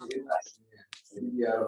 Jadi biar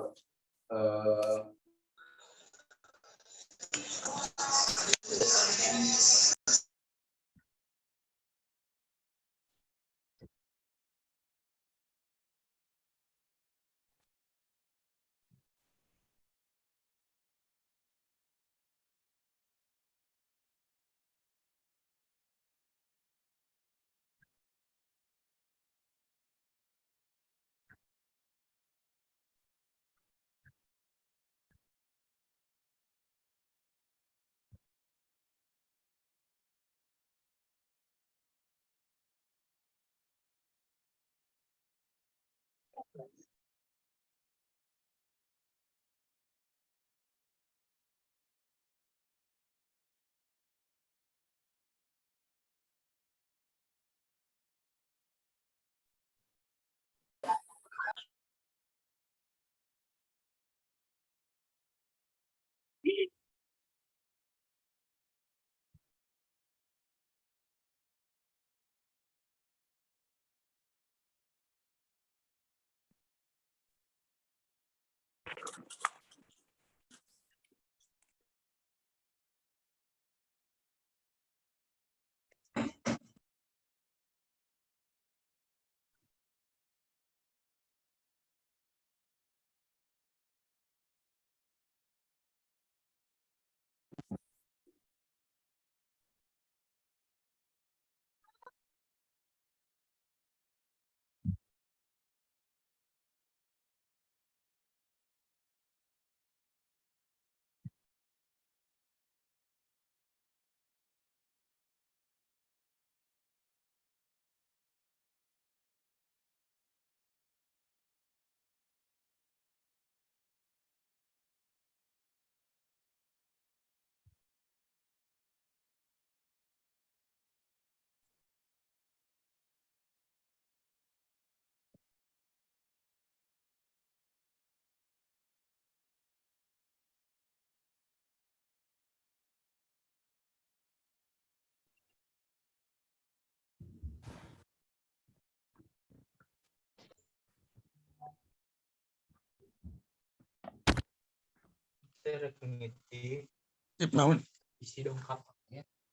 Sip naon? Isi dongkap.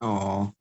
Oh.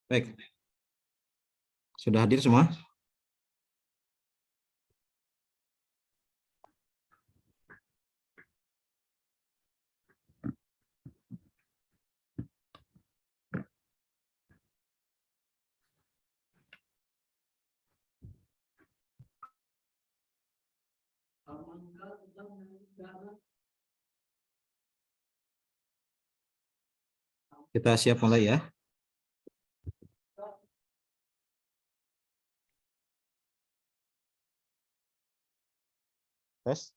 Baik. Sudah hadir semua? Kita siap mulai ya. Tes.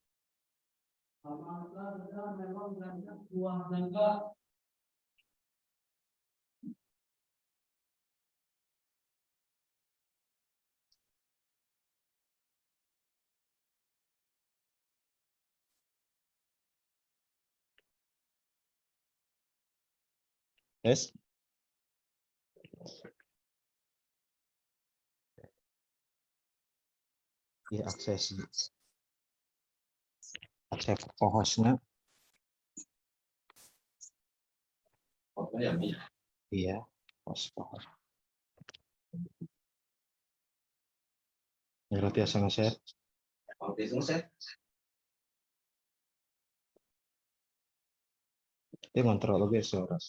Tes. Iya, akses co-hostnya. Iya, host. Berarti asal nge-share. Dia ngontrol lagi suara.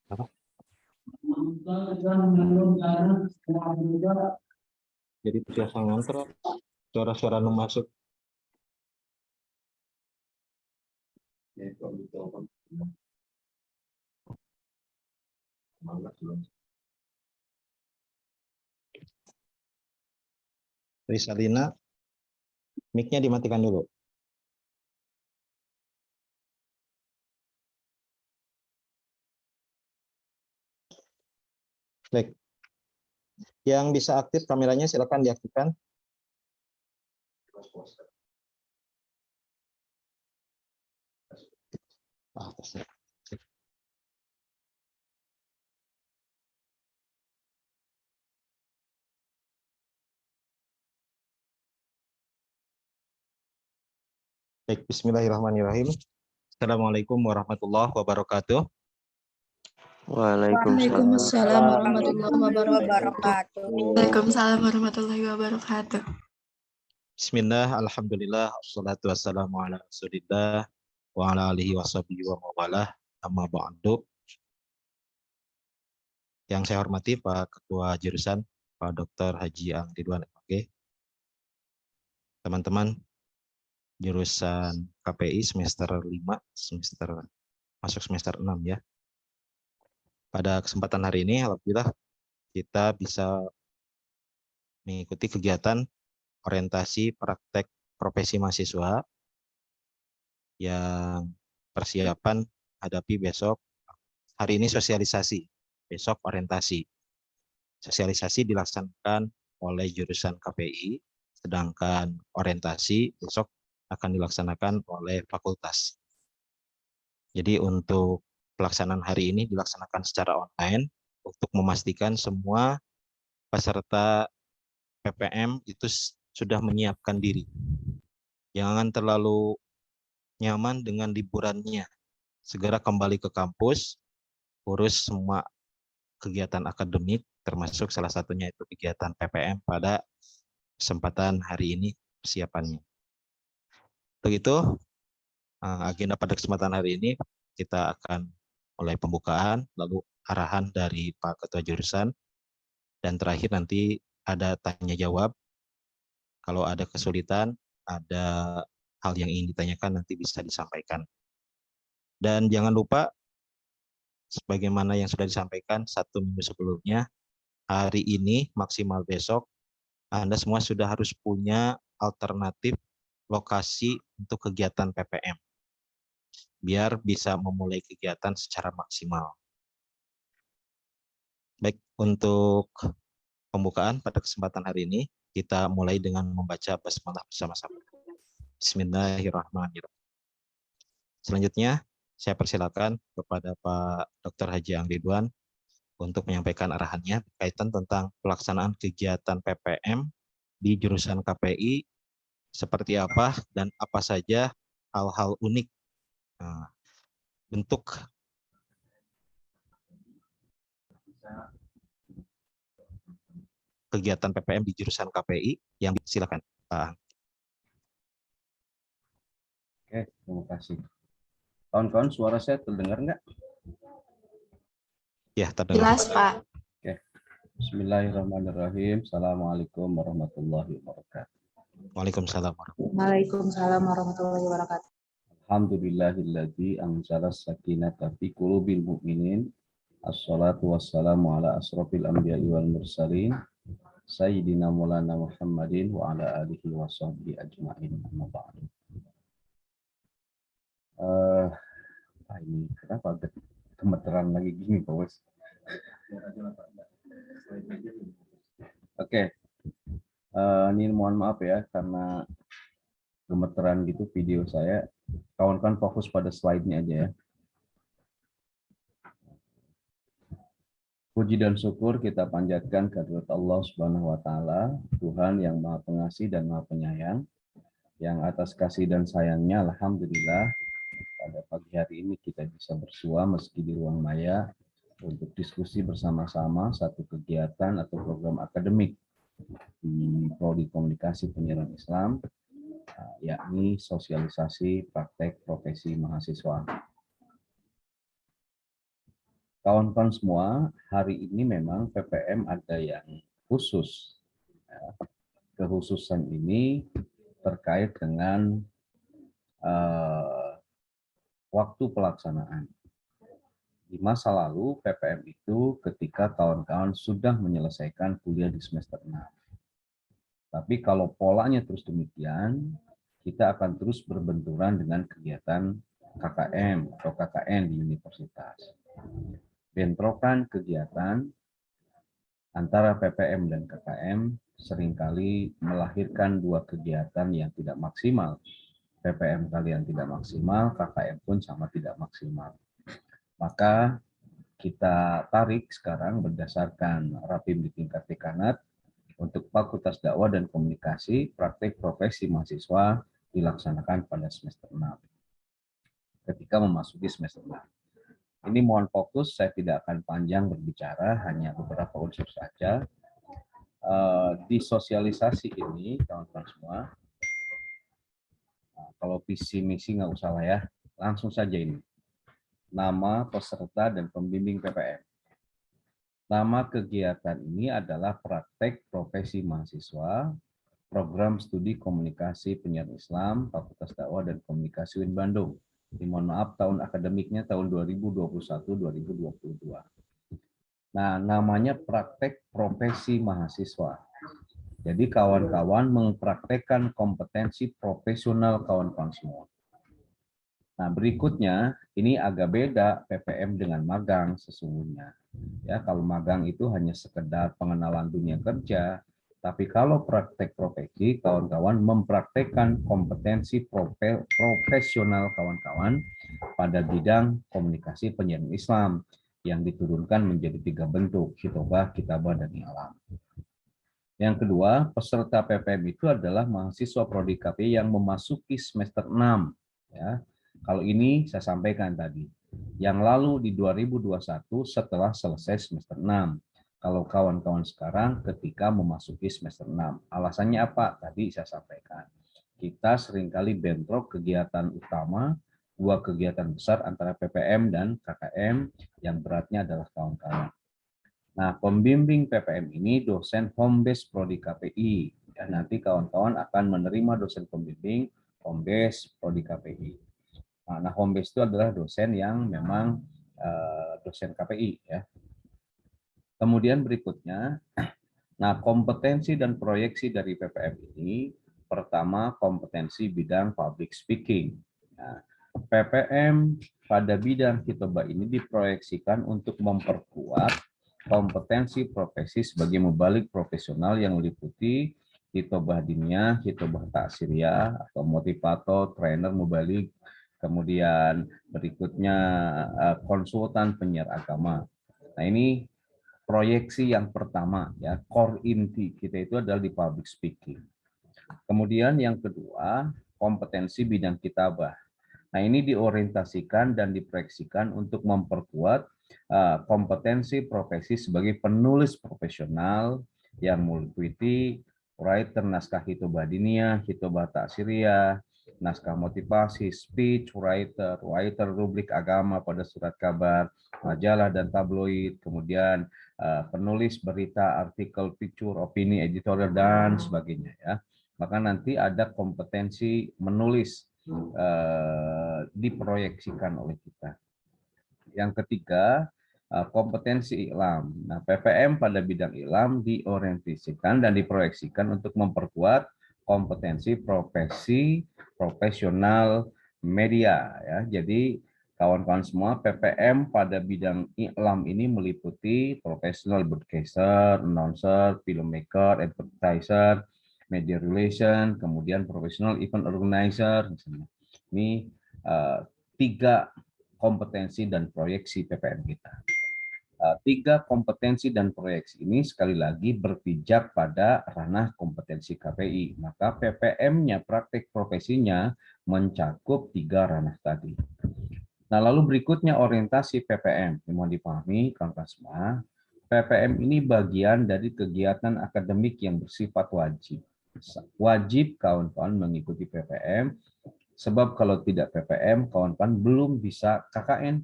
Apa? Jadi biasa ngontrol suara-suara nu masuk. Risalina, mic-nya dimatikan dulu. Baik. Yang bisa aktif kameranya silakan diaktifkan. Baik, bismillahirrahmanirrahim. Assalamualaikum warahmatullahi wabarakatuh. Waalaikumsalam warahmatullahi wabarakatuh. Waalaikumsalam warahmatullahi wabarakatuh. Bismillah, alhamdulillah, wassalatu wassalamu ala rasulillah wa ala alihi washabihi wa mawalah, amma ba'du. Yang saya hormati Pak Ketua Jurusan, Pak Dr. Haji Ang Ridwan MAG, teman-teman jurusan KPI semester 5, masuk semester 6 ya. Pada kesempatan hari ini, alhamdulillah kita bisa mengikuti kegiatan orientasi praktek profesi mahasiswa yang persiapan hadapi besok. Hari ini sosialisasi, besok orientasi. Sosialisasi dilaksanakan oleh jurusan KPI, sedangkan orientasi besok akan dilaksanakan oleh fakultas. Jadi untuk pelaksanaan hari ini dilaksanakan secara online untuk memastikan semua peserta PPM itu sudah menyiapkan diri. Jangan terlalu nyaman dengan liburannya. Segera kembali ke kampus, urus semua kegiatan akademik, termasuk salah satunya itu kegiatan PPM pada kesempatan hari ini persiapannya. Untuk itu, agenda pada kesempatan hari ini kita akan mulai pembukaan, lalu arahan dari Pak Ketua Jurusan, dan terakhir nanti ada tanya jawab. Kalau ada kesulitan, ada hal yang ingin ditanyakan nanti bisa disampaikan. Dan jangan lupa, sebagaimana yang sudah disampaikan 1 minggu sebelumnya, hari ini maksimal besok Anda semua sudah harus punya alternatif lokasi untuk kegiatan PPM, biar bisa memulai kegiatan secara maksimal. Baik, untuk pembukaan pada kesempatan hari ini, kita mulai dengan membaca basmalah bersama-sama. Bismillahirrahmanirrahim. Selanjutnya, saya persilakan kepada Pak Dr. Haji Angridwan untuk menyampaikan arahannya berkaitan tentang pelaksanaan kegiatan PPM di jurusan KPI, seperti apa dan apa saja hal-hal unik bentuk kegiatan PPM di jurusan KPI yang silakan Pak. Oke, terima kasih. Kawan-kawan, suara saya terdengar nggak? Ya, terdengar. Jelas, Pak. Oke. Bismillahirrahmanirrahim. Assalamualaikum warahmatullahi wabarakatuh. Waalaikumsalam. Waalaikumsalam warahmatullahi wabarakatuh. Alhamdulillahilladzi anzala sakinata fi qulubil mu'minin. Assalatu wassalamu ala asrofil anbiya'i wal mursalin. Sayyidina Maulana Muhammadin wa ala alihi wa sahbihi ajma'in. Amma ba'du. Ini kenapa gemeteran lagi gini, Pak Wes? Oke. Ini mohon maaf ya karena gemeteran gitu video saya. Kawan-kawan fokus pada slide-nya aja ya. Puji dan syukur kita panjatkan kehadirat Allah Subhanahu wa taala, Tuhan yang Maha Pengasih dan Maha Penyayang, yang atas kasih dan sayangnya alhamdulillah pada pagi hari ini kita bisa bersua meski di ruang maya untuk diskusi bersama-sama satu kegiatan atau program akademik di Prodi Komunikasi Penyiaran Islam, yakni sosialisasi praktek profesi mahasiswa. Kawan-kawan semua, hari ini memang PPM ada yang khusus. Kekhususan ini terkait dengan waktu pelaksanaan. Di masa lalu, PPM itu ketika kawan-kawan sudah menyelesaikan kuliah di semester 6. Tapi kalau polanya terus demikian, kita akan terus berbenturan dengan kegiatan KKM atau KKN di universitas. Bentrokan kegiatan antara PPM dan KKM seringkali melahirkan dua kegiatan yang tidak maksimal. PPM kalian tidak maksimal, KKM pun sama tidak maksimal. Maka kita tarik sekarang berdasarkan Rapim di tingkat dekanat untuk Fakultas Dakwah dan Komunikasi, praktik profesi mahasiswa dilaksanakan pada semester 6. Ketika memasuki semester 6. Ini mohon fokus, saya tidak akan panjang berbicara, hanya beberapa unsur saja. Di sosialisasi ini, kawan-kawan semua, kalau visi misi nggak usah lah ya, langsung saja ini. Nama peserta dan pembimbing PPM. Nama kegiatan ini adalah praktek profesi mahasiswa, program studi komunikasi penyiaran Islam, Fakultas Dakwah dan Komunikasi UIN Bandung. Mohon maaf, tahun akademiknya tahun 2021-2022. Nah, namanya praktek profesi mahasiswa. Jadi kawan-kawan mempraktekkan kompetensi profesional kawan-kawan semua. Nah, berikutnya ini agak beda PPM dengan magang sesungguhnya. Ya, kalau magang itu hanya sekedar pengenalan dunia kerja, tapi kalau praktek profesi, kawan-kawan mempraktekkan kompetensi profesional kawan-kawan pada bidang komunikasi penyiaran Islam yang diturunkan menjadi 3 bentuk, khitobah, kitabah, dan i'lam. Yang kedua, peserta PPM itu adalah mahasiswa Prodi KPI yang memasuki semester 6. Ya. Kalau ini saya sampaikan tadi. Yang lalu di 2021 setelah selesai semester 6. Kalau kawan-kawan sekarang ketika memasuki semester 6. Alasannya apa? Tadi saya sampaikan. Kita seringkali bentrok kegiatan utama, dua kegiatan besar antara PPM dan KKM yang beratnya adalah kawan-kawan. Nah, pembimbing PPM ini dosen home base Prodi KPI. Ya, nanti kawan-kawan akan menerima dosen pembimbing home base Prodi KPI. Nah, home base itu adalah dosen yang memang dosen KPI ya. Kemudian berikutnya Nah, kompetensi dan proyeksi dari PPM ini, pertama kompetensi bidang public speaking. Nah, PPM pada bidang hitobah ini diproyeksikan untuk memperkuat kompetensi profesi sebagai mubalik profesional yang meliputi hitobah diniyah, hitobah taksiriyah, atau motivator, trainer mubalik, kemudian berikutnya konsultan penyiar agama. Nah, ini proyeksi yang pertama, ya, core inti kita itu adalah di public speaking. Kemudian yang kedua, kompetensi bidang kitabah. Nah, ini diorientasikan dan diproyeksikan untuk memperkuat kompetensi profesi sebagai penulis profesional yang meliputi writer naskah hitobah diniyah, hitobah taksiriyah, naskah motivasi, speech writer, writer rubrik agama pada surat kabar, majalah dan tabloid, kemudian penulis berita, artikel, picture, opini, editorial, dan sebagainya, ya. Maka nanti ada kompetensi menulis diproyeksikan oleh kita. Yang ketiga, kompetensi iklam. Nah, PPM pada bidang iklam diorientasikan dan diproyeksikan untuk memperkuat kompetensi profesi profesional media, ya. Jadi kawan-kawan semua, PPM pada bidang iklam ini meliputi professional broadcaster, announcer, filmmaker, advertiser, media relation, kemudian professional event organizer. Ini 3 kompetensi dan proyeksi PPM kita. 3 kompetensi dan proyeksi ini sekali lagi berpijak pada ranah kompetensi KPI. Maka PPM-nya, praktek profesinya mencakup 3 ranah tadi. Nah, lalu berikutnya orientasi PPM. Mohon dipahami kawan-kawan semua, PPM ini bagian dari kegiatan akademik yang bersifat wajib. Wajib kawan-kawan mengikuti PPM, sebab kalau tidak PPM, kawan-kawan belum bisa KKN.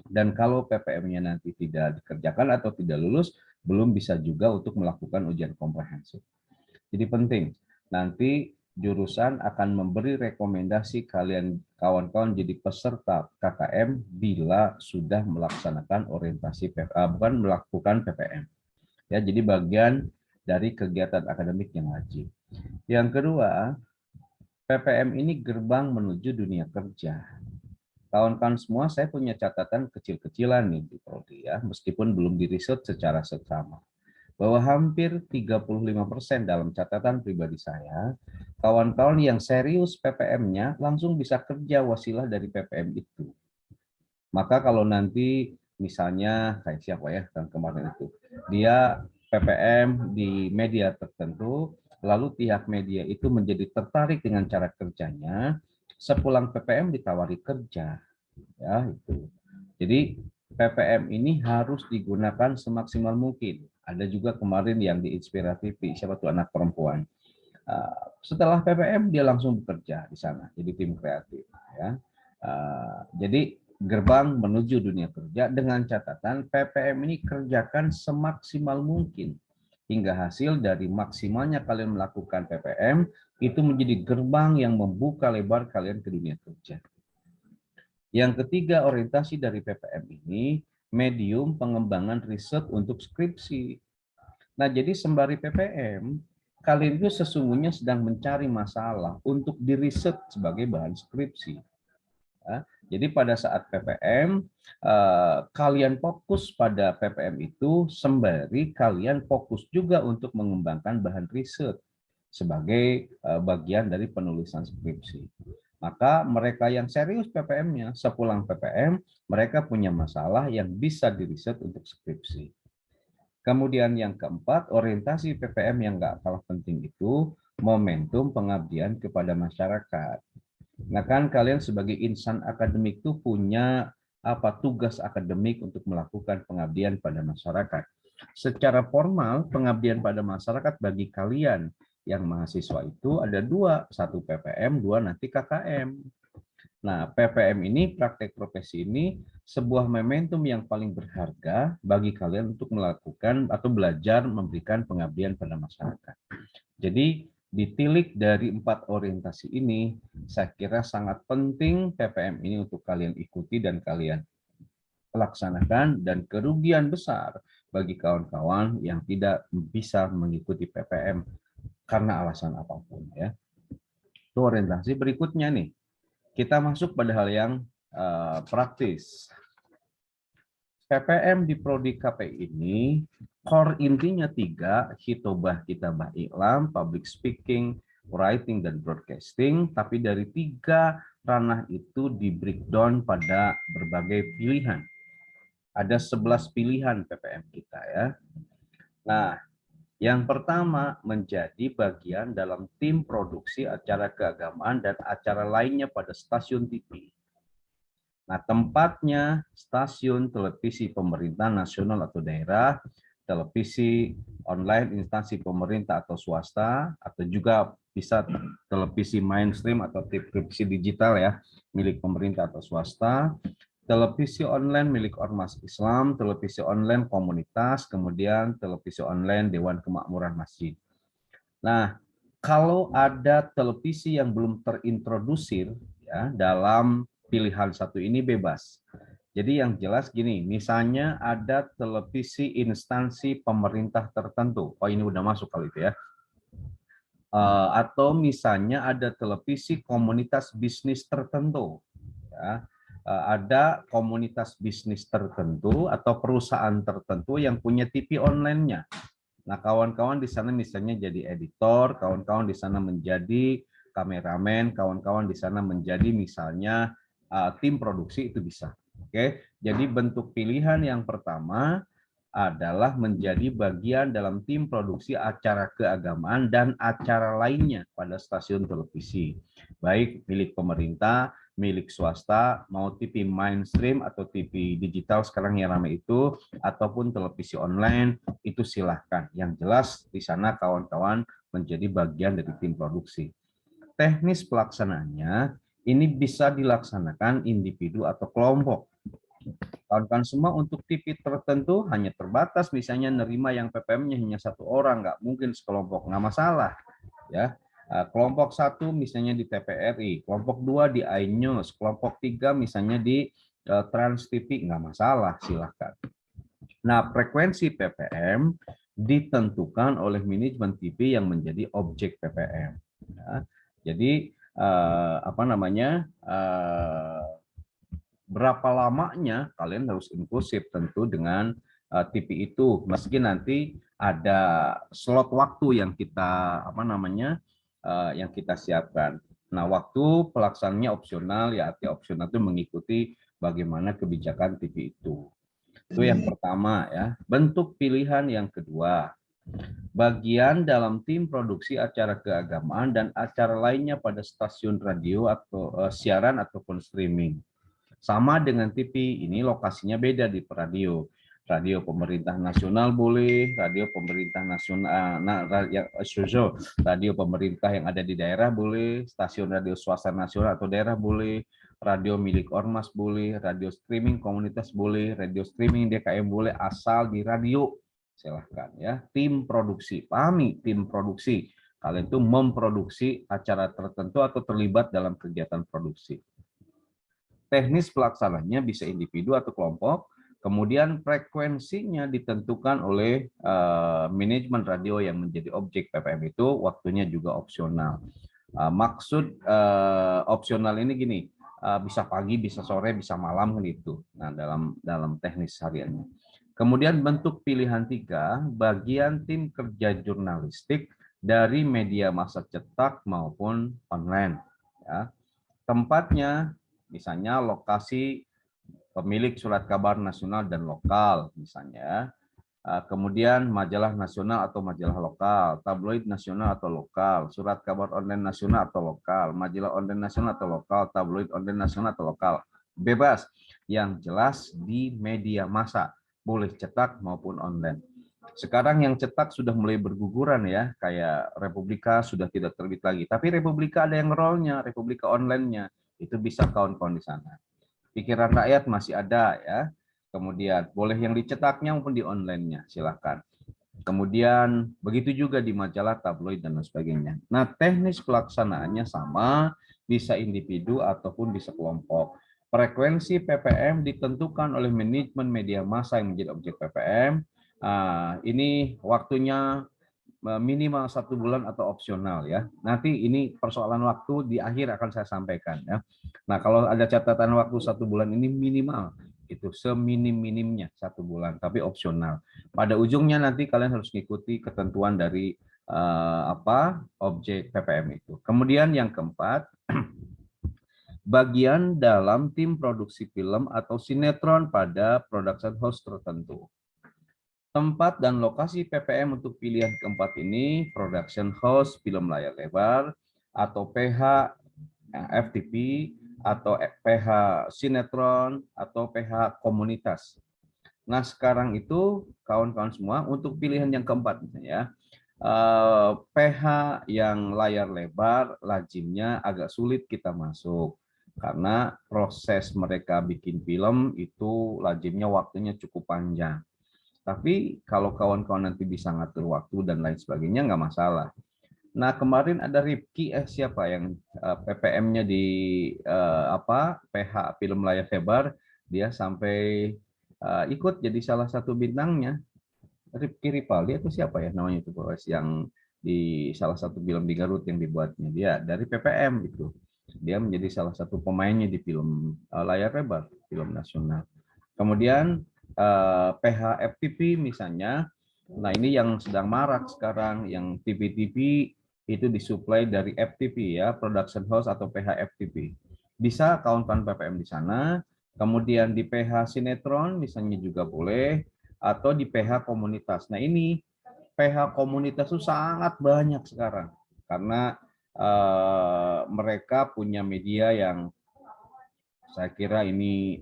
Dan kalau PPM-nya nanti tidak dikerjakan atau tidak lulus, belum bisa juga untuk melakukan ujian komprehensif. Jadi penting, nanti jurusan akan memberi rekomendasi kalian kawan-kawan jadi peserta KKM bila sudah melaksanakan orientasi bukan melakukan PPM. Ya, jadi bagian dari kegiatan akademik yang wajib. Yang kedua, PPM ini gerbang menuju dunia kerja. Kawan-kawan semua, saya punya catatan kecil-kecilan nih di Prodi, ya, meskipun belum diriset secara seksama, bahwa hampir 35% dalam catatan pribadi saya, kawan-kawan yang serius PPM-nya langsung bisa kerja wasilah dari PPM itu. Maka kalau nanti misalnya kayak siapa ya yang kemarin itu, dia PPM di media tertentu, lalu pihak media itu menjadi tertarik dengan cara kerjanya, sepulang PPM ditawari kerja, ya itu. Jadi PPM ini harus digunakan semaksimal mungkin. Ada juga kemarin yang di Inspira TV, siapa tuh anak perempuan. Setelah PPM dia langsung bekerja di sana, jadi tim kreatif. Ya. Jadi gerbang menuju dunia kerja dengan catatan PPM ini kerjakan semaksimal mungkin hingga hasil dari maksimalnya kalian melakukan PPM itu menjadi gerbang yang membuka lebar kalian ke dunia kerja. Yang ketiga, orientasi dari PPM ini medium pengembangan riset untuk skripsi. Nah, jadi sembari PPM, kalian itu sesungguhnya sedang mencari masalah untuk diriset sebagai bahan skripsi. Ya, jadi pada saat PPM, kalian fokus pada PPM itu sembari kalian fokus juga untuk mengembangkan bahan riset sebagai bagian dari penulisan skripsi. Maka mereka yang serius PPM-nya, sepulang PPM, mereka punya masalah yang bisa diriset untuk skripsi. Kemudian yang keempat, orientasi PPM yang nggak kalah penting itu momentum pengabdian kepada masyarakat. Nah kan kalian sebagai insan akademik itu punya tugas akademik untuk melakukan pengabdian pada masyarakat. Secara formal, pengabdian pada masyarakat bagi kalian yang mahasiswa itu ada 2, 1 PPM, 2 nanti KKM. Nah, PPM ini, praktek profesi ini, sebuah momentum yang paling berharga bagi kalian untuk melakukan atau belajar memberikan pengabdian pada masyarakat. Jadi, ditilik dari 4 orientasi ini, saya kira sangat penting PPM ini untuk kalian ikuti dan kalian laksanakan, dan kerugian besar bagi kawan-kawan yang tidak bisa mengikuti PPM karena alasan apapun ya. Itu orientasi. Berikutnya nih, kita masuk pada hal yang praktis. PPM di Prodi KPI ini core intinya 3, hitobah, kitabah, iklam, public speaking, writing, dan broadcasting. Tapi dari 3 ranah itu di breakdown pada berbagai pilihan. Ada 11 pilihan PPM kita ya. Nah, yang pertama menjadi bagian dalam tim produksi acara keagamaan dan acara lainnya pada stasiun TV. Nah, tempatnya stasiun televisi pemerintah nasional atau daerah, televisi online instansi pemerintah atau swasta, atau juga bisa televisi mainstream atau televisi digital ya, milik pemerintah atau swasta, televisi online milik ormas Islam, televisi online komunitas, kemudian televisi online Dewan Kemakmuran Masjid. Nah, kalau ada televisi yang belum terintrodusir ya dalam pilihan satu ini bebas. Jadi yang jelas gini, misalnya ada televisi instansi pemerintah tertentu. Oh, ini udah masuk kali itu ya. Atau misalnya ada televisi komunitas bisnis tertentu. Ya. Ada komunitas bisnis tertentu atau perusahaan tertentu yang punya TV online-nya. Nah, kawan-kawan di sana misalnya jadi editor, kawan-kawan di sana menjadi kameramen, kawan-kawan di sana menjadi misalnya tim produksi, itu bisa. Oke, jadi bentuk pilihan yang pertama adalah menjadi bagian dalam tim produksi acara keagamaan dan acara lainnya pada stasiun televisi, baik milik pemerintah, milik swasta, mau TV mainstream atau TV digital sekarang yang ramai itu, ataupun televisi online, itu silahkan. Yang jelas di sana kawan-kawan menjadi bagian dari tim produksi. Teknis pelaksanaannya ini bisa dilaksanakan individu atau kelompok. Kawan-kawan semua untuk TV tertentu hanya terbatas, misalnya nerima yang PPM-nya hanya 1 orang, nggak mungkin sekelompok, nggak masalah. Ya, kelompok 1 misalnya di TVRI, kelompok 2 di iNews, kelompok 3 misalnya di Trans TV, nggak masalah, silahkan. Nah, frekuensi PPM ditentukan oleh manajemen TV yang menjadi objek PPM. Ya, jadi berapa lamanya kalian harus inklusif tentu dengan TV itu, meski nanti ada slot waktu yang kita yang kita siapkan. Nah, waktu pelaksanaannya opsional, ya arti opsional itu mengikuti bagaimana kebijakan TV itu. Itu yang pertama ya. Bentuk pilihan yang kedua, bagian dalam tim produksi acara keagamaan dan acara lainnya pada stasiun radio atau siaran ataupun streaming. Sama dengan TV, ini lokasinya beda di radio. Radio pemerintah nasional boleh, radio pemerintah nasional, radio pemerintah yang ada di daerah boleh, stasiun radio swasta nasional atau daerah boleh, radio milik ormas boleh, radio streaming komunitas boleh, radio streaming DKM boleh, asal di radio. Silahkan ya. Tim produksi, pahami tim produksi. Kalian itu memproduksi acara tertentu atau terlibat dalam kegiatan produksi. Teknis pelaksananya bisa individu atau kelompok, kemudian frekuensinya ditentukan oleh manajemen radio yang menjadi objek PPM itu, waktunya juga opsional. Maksud opsional ini gini, bisa pagi, bisa sore, bisa malam kan itu. Nah, dalam teknis hariannya. Kemudian bentuk pilihan 3, bagian tim kerja jurnalistik dari media massa cetak maupun online. Ya. Tempatnya misalnya lokasi pemilik surat kabar nasional dan lokal misalnya, kemudian majalah nasional atau majalah lokal, tabloid nasional atau lokal, surat kabar online nasional atau lokal, majalah online nasional atau lokal, tabloid online nasional atau lokal, bebas. Yang jelas di media massa, boleh cetak maupun online. Sekarang yang cetak sudah mulai berguguran ya, kayak Republika sudah tidak terbit lagi, tapi Republika ada yang rollnya, Republika online-nya. Itu bisa kawan-kawan di sana. Pikiran rakyat masih ada ya. Kemudian boleh yang dicetaknya maupun di online-nya, silahkan. Kemudian begitu juga di majalah, tabloid dan lain sebagainya. Nah, teknis pelaksanaannya sama, bisa individu ataupun bisa kelompok. Frekuensi PPM ditentukan oleh manajemen media massa yang menjadi objek PPM. Ini waktunya minimal 1 bulan atau opsional ya. Nanti ini persoalan waktu di akhir akan saya sampaikan ya. Nah, kalau ada catatan waktu 1 bulan ini minimal itu seminim-minimnya 1 bulan, tapi opsional. Pada ujungnya nanti kalian harus mengikuti ketentuan dari objek PPM itu. Kemudian yang keempat, bagian dalam tim produksi film atau sinetron pada production house tertentu. Tempat dan lokasi PPM untuk pilihan keempat ini production house film layar lebar atau PH FTP atau PH sinetron atau PH komunitas. Nah, sekarang itu kawan-kawan semua untuk pilihan yang keempat misalnya PH yang layar lebar lazimnya agak sulit kita masuk karena proses mereka bikin film itu lazimnya waktunya cukup panjang. Tapi kalau kawan-kawan nanti bisa ngatur waktu dan lain sebagainya nggak masalah. Nah, kemarin ada Ripki siapa yang PPM-nya di PH film layar lebar, dia sampai ikut jadi salah satu bintangnya. Ripki Ripaldi atau siapa ya namanya itu yang di salah satu film di Garut yang dibuatnya, dia dari PPM itu. Dia menjadi salah satu pemainnya di film layar lebar, film nasional. Kemudian PH FTP misalnya, nah ini yang sedang marak sekarang, yang TV-TV itu disuplai dari FTP ya, production house atau PH FTP. Bisa kawan-kawan PPM di sana, kemudian di PH sinetron misalnya juga boleh, atau di PH komunitas. Nah ini PH komunitas itu sangat banyak sekarang, karena mereka punya media yang saya kira ini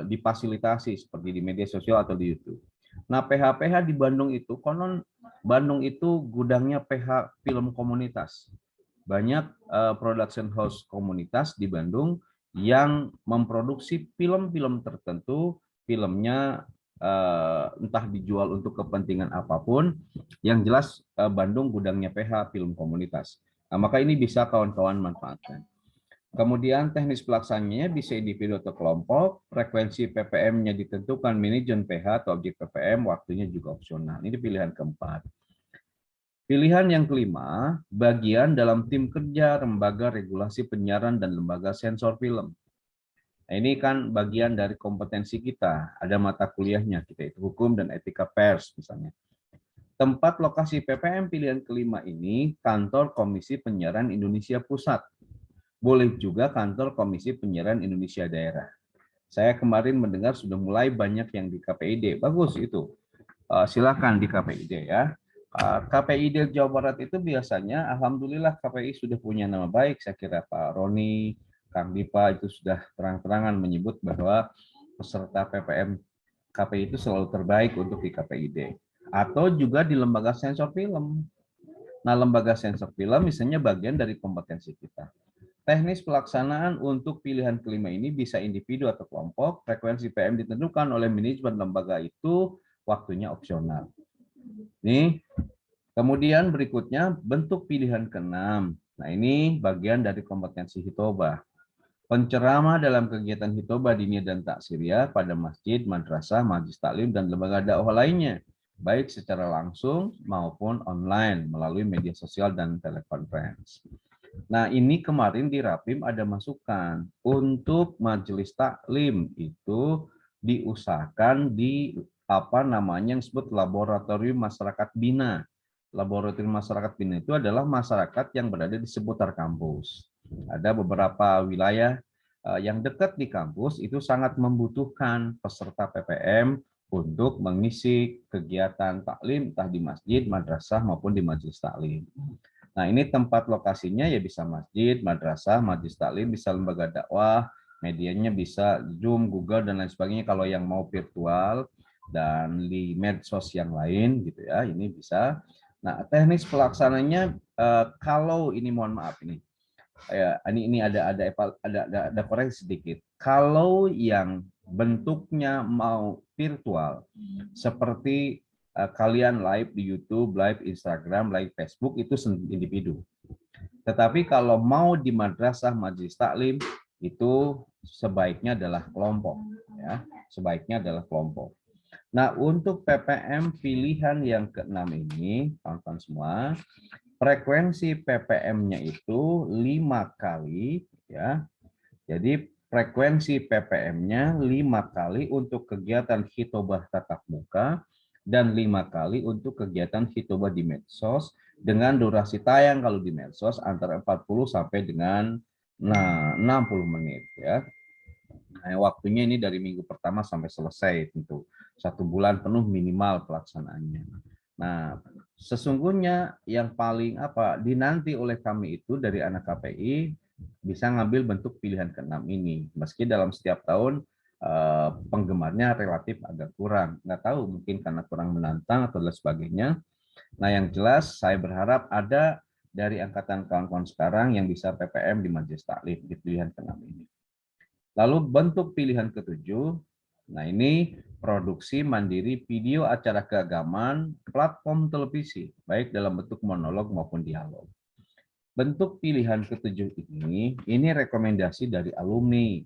difasilitasi seperti di media sosial atau di YouTube. Nah, PH-PH di Bandung itu, konon Bandung itu gudangnya PH film komunitas. Banyak production house komunitas di Bandung yang memproduksi film-film tertentu, filmnya entah dijual untuk kepentingan apapun, yang jelas Bandung gudangnya PH film komunitas. Nah, maka ini bisa kawan-kawan manfaatkan. Kemudian teknis pelaksananya bisa individu atau kelompok, frekuensi PPM-nya ditentukan manajemen PH atau objek PPM, waktunya juga opsional. Ini pilihan keempat. Pilihan yang kelima, bagian dalam tim kerja, lembaga regulasi penyiaran, dan lembaga sensor film. Nah, ini kan bagian dari kompetensi kita, ada mata kuliahnya, kita itu hukum dan etika pers misalnya. Tempat lokasi PPM pilihan kelima ini, kantor Komisi Penyiaran Indonesia Pusat. Boleh juga kantor Komisi Penyiaran Indonesia Daerah. Saya kemarin mendengar sudah mulai banyak yang di KPID. Bagus itu. Silakan di KPID ya. KPID Jawa Barat itu biasanya, alhamdulillah KPI sudah punya nama baik. Saya kira Pak Roni, Kang Dipa itu sudah terang-terangan menyebut bahwa peserta PPM KPI itu selalu terbaik untuk di KPID. Atau juga di lembaga sensor film. Nah, lembaga sensor film misalnya bagian dari kompetensi kita. Teknis pelaksanaan untuk pilihan kelima ini bisa individu atau kelompok, frekuensi PM ditentukan oleh manajemen lembaga itu, waktunya opsional. Nih, kemudian berikutnya bentuk pilihan keenam. Nah, ini bagian dari kompetensi hitobah. Penceramah dalam kegiatan hitobah diniyah dan taksiriyah pada masjid, madrasah, majelis taklim, dan lembaga dakwah lainnya, baik secara langsung maupun online melalui media sosial dan telekonferensi. Nah, ini kemarin di Rapim ada masukan untuk majelis taklim itu diusahakan di yang disebut laboratorium masyarakat bina. Laboratorium masyarakat bina itu adalah masyarakat yang berada di seputar kampus. Ada beberapa wilayah yang dekat di kampus itu sangat membutuhkan peserta PPM untuk mengisi kegiatan taklim entah di masjid, madrasah maupun di majelis taklim. Nah, ini tempat lokasinya ya bisa masjid, madrasah, majelis taklim, bisa lembaga dakwah, medianya bisa Zoom, Google, dan lain sebagainya kalau yang mau virtual, dan di medsos yang lain gitu ya, ini bisa. Nah, teknis pelaksananya kalau ini mohon maaf ini ada koreksi sedikit. Kalau yang bentuknya mau virtual seperti kalian live di YouTube, live Instagram, live Facebook itu individu. Tetapi kalau mau di madrasah, majelis taklim itu sebaiknya adalah kelompok ya, sebaiknya adalah kelompok. Nah, untuk PPM pilihan yang keenam ini, kawan-kawan semua, frekuensi PPM-nya itu 5 kali, ya. Jadi frekuensi PPM-nya 5 kali untuk kegiatan hitobah tatap muka dan 5 kali untuk kegiatan hitobah di medsos dengan durasi tayang kalau di medsos antara 40 sampai dengan 60 menit, ya. Nah, waktunya ini dari minggu pertama sampai selesai tentu. 1 bulan penuh minimal pelaksanaannya. Nah, sesungguhnya yang paling dinanti oleh kami itu dari anak KPI bisa ngambil bentuk pilihan ke-6 ini. Meski dalam setiap tahun penggemarnya relatif agak kurang. Nggak tahu mungkin karena kurang menantang atau dan sebagainya. Nah, yang jelas saya berharap ada dari angkatan kawan-kawan sekarang yang bisa PPM di Majelis Taklim di pilihan ke-6 ini. Lalu bentuk pilihan ke-7, nah ini produksi mandiri video acara keagamaan platform televisi, baik dalam bentuk monolog maupun dialog. Bentuk pilihan ke-7 ini rekomendasi dari alumni,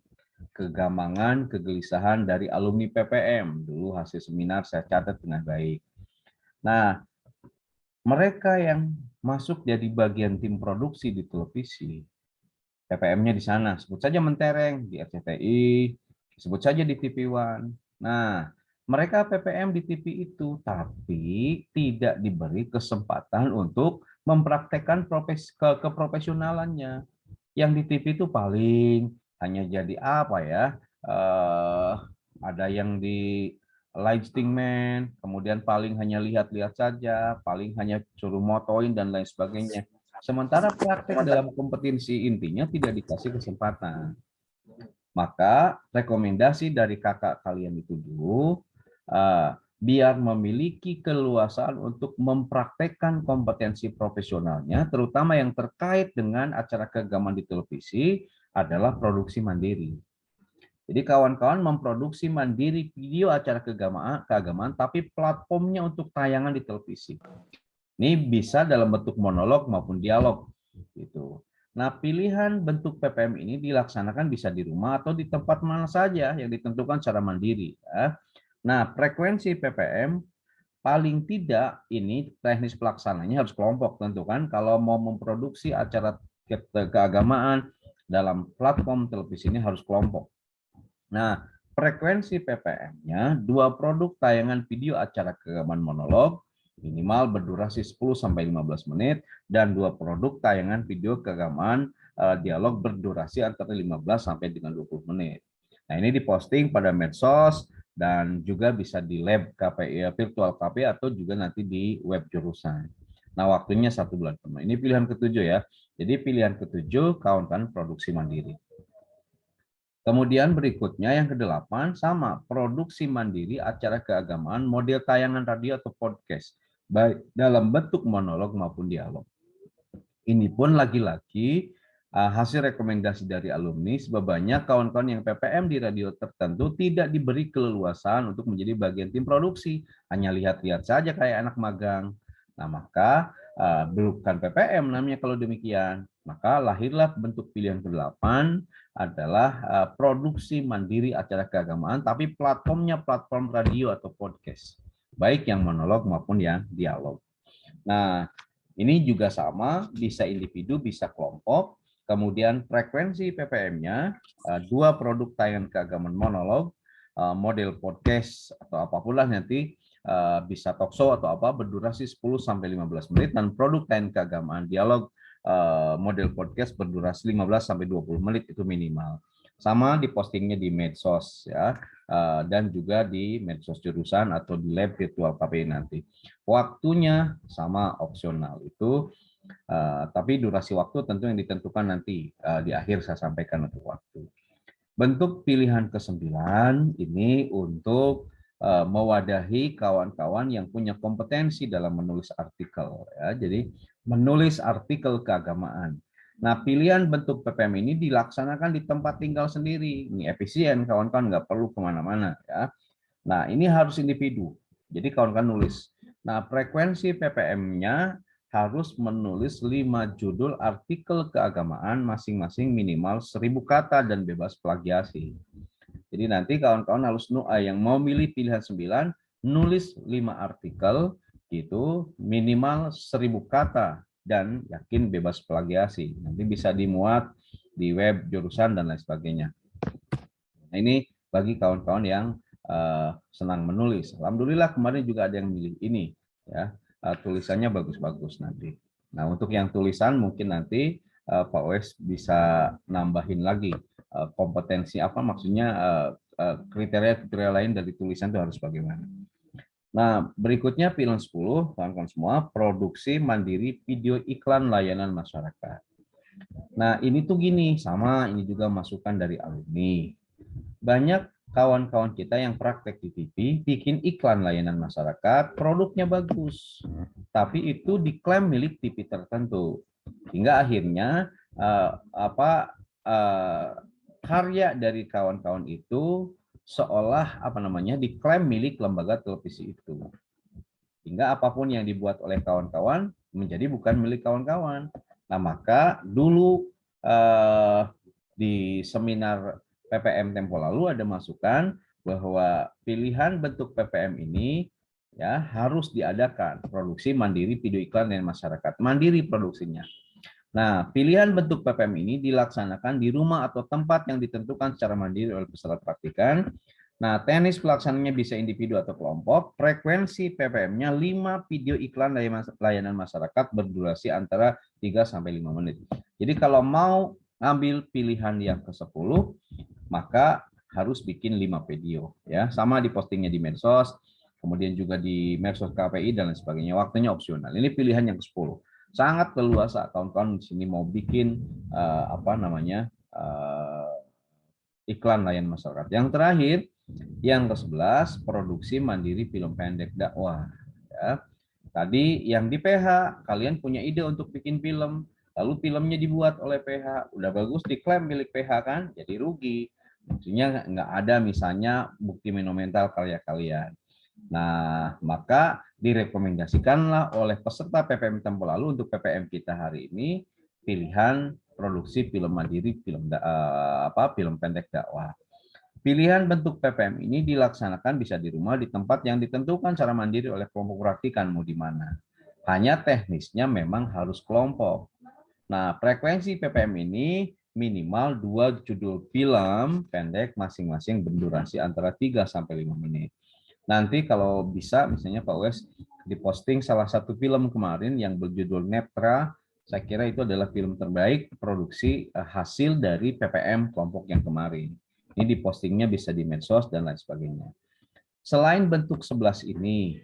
kegamangan, kegelisahan dari alumni PPM. Dulu hasil seminar saya catat dengan baik. Nah, mereka yang masuk jadi bagian tim produksi di televisi, PPM-nya di sana, sebut saja mentereng di RCTI, sebut saja di TV One. Nah, mereka PPM di TV itu, tapi tidak diberi kesempatan untuk mempraktekkan keprofesionalannya. Yang di TV itu paling hanya jadi ada yang di lighting man, kemudian paling hanya lihat-lihat saja, paling hanya suruh motoin dan lain sebagainya. Sementara praktek dalam kompetisi intinya tidak dikasih kesempatan. Maka rekomendasi dari kakak kalian itu dulu, biar memiliki keluasan untuk mempraktekkan kompetensi profesionalnya, terutama yang terkait dengan acara keagamaan di televisi adalah produksi mandiri. Jadi kawan-kawan memproduksi mandiri video acara keagamaan, tapi platformnya untuk tayangan di televisi. Ini bisa dalam bentuk monolog maupun dialog, gitu. Nah, pilihan bentuk PPM ini dilaksanakan bisa di rumah atau di tempat mana saja yang ditentukan secara mandiri. Ya. Nah, frekuensi PPM paling tidak ini teknis pelaksananya harus kelompok, tentu kan. Kalau mau memproduksi acara keagamaan dalam platform televisi ini harus kelompok. Nah, frekuensi PPM-nya 2 produk tayangan video acara keagamaan monolog minimal berdurasi 10-15 menit dan 2 produk tayangan video keagamaan dialog berdurasi antara 15 sampai dengan 20 menit. Nah, ini diposting pada medsos dan juga bisa di lab KPI virtual KPI atau juga nanti di web jurusan. Nah, waktunya 1 bulan penuh. Ini pilihan ke-7 ya. Jadi pilihan ke-7 kawan-kawan produksi mandiri. Kemudian berikutnya yang ke-8 sama produksi mandiri acara keagamaan model tayangan radio atau podcast baik dalam bentuk monolog maupun dialog. Ini pun lagi-lagi hasil rekomendasi dari alumni sebab banyak kawan-kawan yang PPM di radio tertentu tidak diberi keleluasan untuk menjadi bagian tim produksi, hanya lihat-lihat saja kayak anak magang. Nah, maka bukan PPM namanya kalau demikian. Maka lahirlah bentuk pilihan ke-8 adalah produksi mandiri acara keagamaan, tapi platformnya platform radio atau podcast, baik yang monolog maupun yang dialog. Nah, ini juga sama, bisa individu, bisa kelompok. Kemudian frekuensi PPM-nya 2 produk tayangan keagamaan monolog, model podcast atau apapun lah nanti, bisa talkshow atau apa berdurasi 10-15 menit dan produk tayangan keagamaan dialog model podcast berdurasi 15-20 menit itu minimal. Sama dipostingnya di medsos ya, dan juga di medsos jurusan atau di lab virtual KPI nanti. Waktunya sama opsional itu, tapi durasi waktu tentu yang ditentukan nanti di akhir saya sampaikan untuk waktu. Bentuk pilihan ke-9 ini untuk mewadahi kawan-kawan yang punya kompetensi dalam menulis artikel ya. Jadi menulis artikel keagamaan. Nah, pilihan bentuk PPM ini dilaksanakan di tempat tinggal sendiri. Ini efisien, kawan-kawan nggak perlu kemana-mana ya. Nah, ini harus individu. Jadi kawan-kawan nulis. Nah, frekuensi PPM-nya harus menulis 5 judul artikel keagamaan masing-masing minimal 1000 kata dan bebas plagiasi. Jadi nanti kawan-kawan harus yang mau milih pilihan 9 nulis 5 artikel gitu, minimal 1000 kata dan yakin bebas plagiasi. Nanti bisa dimuat di web jurusan dan lain sebagainya. Nah, ini bagi kawan-kawan yang senang menulis. Alhamdulillah kemarin juga ada yang milih ini ya. Tulisannya bagus-bagus nanti. Nah, untuk yang tulisan mungkin nanti Pak Wes bisa nambahin lagi kompetensi apa maksudnya kriteria-kriteria lain dari tulisan itu harus bagaimana. Nah, berikutnya film 10, kawan-kawan semua, produksi mandiri video iklan layanan masyarakat. Nah, ini tuh gini, sama ini juga masukan dari alumni. Banyak kawan-kawan kita yang praktek di TV, bikin iklan layanan masyarakat, produknya bagus, tapi itu diklaim milik TV tertentu. Hingga akhirnya karya dari kawan-kawan itu seolah diklaim milik lembaga televisi itu. Hingga apapun yang dibuat oleh kawan-kawan menjadi bukan milik kawan-kawan. Nah, maka dulu di seminar PPM tempo lalu ada masukan bahwa pilihan bentuk PPM ini ya harus diadakan produksi mandiri video iklan dan masyarakat, mandiri produksinya. Nah, pilihan bentuk PPM ini dilaksanakan di rumah atau tempat yang ditentukan secara mandiri oleh peserta praktikan. Nah, teknis pelaksananya bisa individu atau kelompok. Frekuensi PPM-nya 5 video iklan layanan masyarakat berdurasi antara 3-5 menit. Jadi kalau mau ngambil pilihan yang ke-10, maka harus bikin 5 video. Ya, sama di postingnya di medsos, kemudian juga di medsos KPI dan lain sebagainya. Waktunya opsional. Ini pilihan yang ke-10. Sangat leluasa kawan-kawan di sini mau bikin iklan layanan masyarakat. Yang terakhir, yang ke-11, produksi mandiri film pendek dakwah. Ya. Tadi yang di PH, kalian punya ide untuk bikin film, lalu filmnya dibuat oleh PH, udah bagus diklaim milik PH kan, jadi rugi. Maksudnya nggak ada misalnya bukti monumental karya kalian. Nah, maka direkomendasikanlah oleh peserta PPM tempo lalu untuk PPM kita hari ini pilihan produksi film mandiri film pendek dakwah. Pilihan bentuk PPM ini dilaksanakan bisa di rumah di tempat yang ditentukan secara mandiri oleh kelompok praktikan mau di mana. Hanya teknisnya memang harus kelompok. Nah, frekuensi PPM ini minimal 2 judul film pendek masing-masing berdurasi antara 3-5 menit. Nanti kalau bisa misalnya Pak Wes diposting salah satu film kemarin yang berjudul Netra, saya kira itu adalah film terbaik produksi hasil dari PPM kelompok yang kemarin. Ini dipostingnya bisa di medsos dan lain sebagainya. Selain bentuk 11 ini,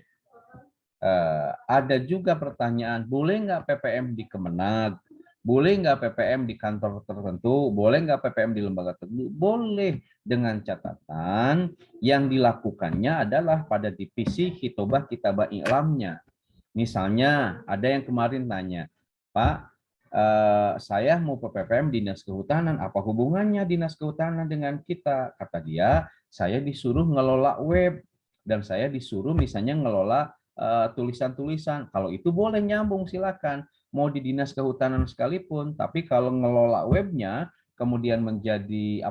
ada juga pertanyaan, boleh nggak PPM di Kemenag? Boleh nggak PPM di kantor tertentu? Boleh nggak PPM di lembaga tertentu? Boleh, dengan catatan yang dilakukannya adalah pada divisi Hitobah Kitabah Iklamnya. Misalnya ada yang kemarin tanya, Pak, saya mau PPM Dinas Kehutanan, apa hubungannya Dinas Kehutanan dengan kita? Kata dia, saya disuruh ngelola web dan saya disuruh misalnya ngelola tulisan-tulisan. Kalau itu boleh nyambung, silakan. Mau di Dinas Kehutanan sekalipun, tapi kalau ngelola webnya kemudian menjadi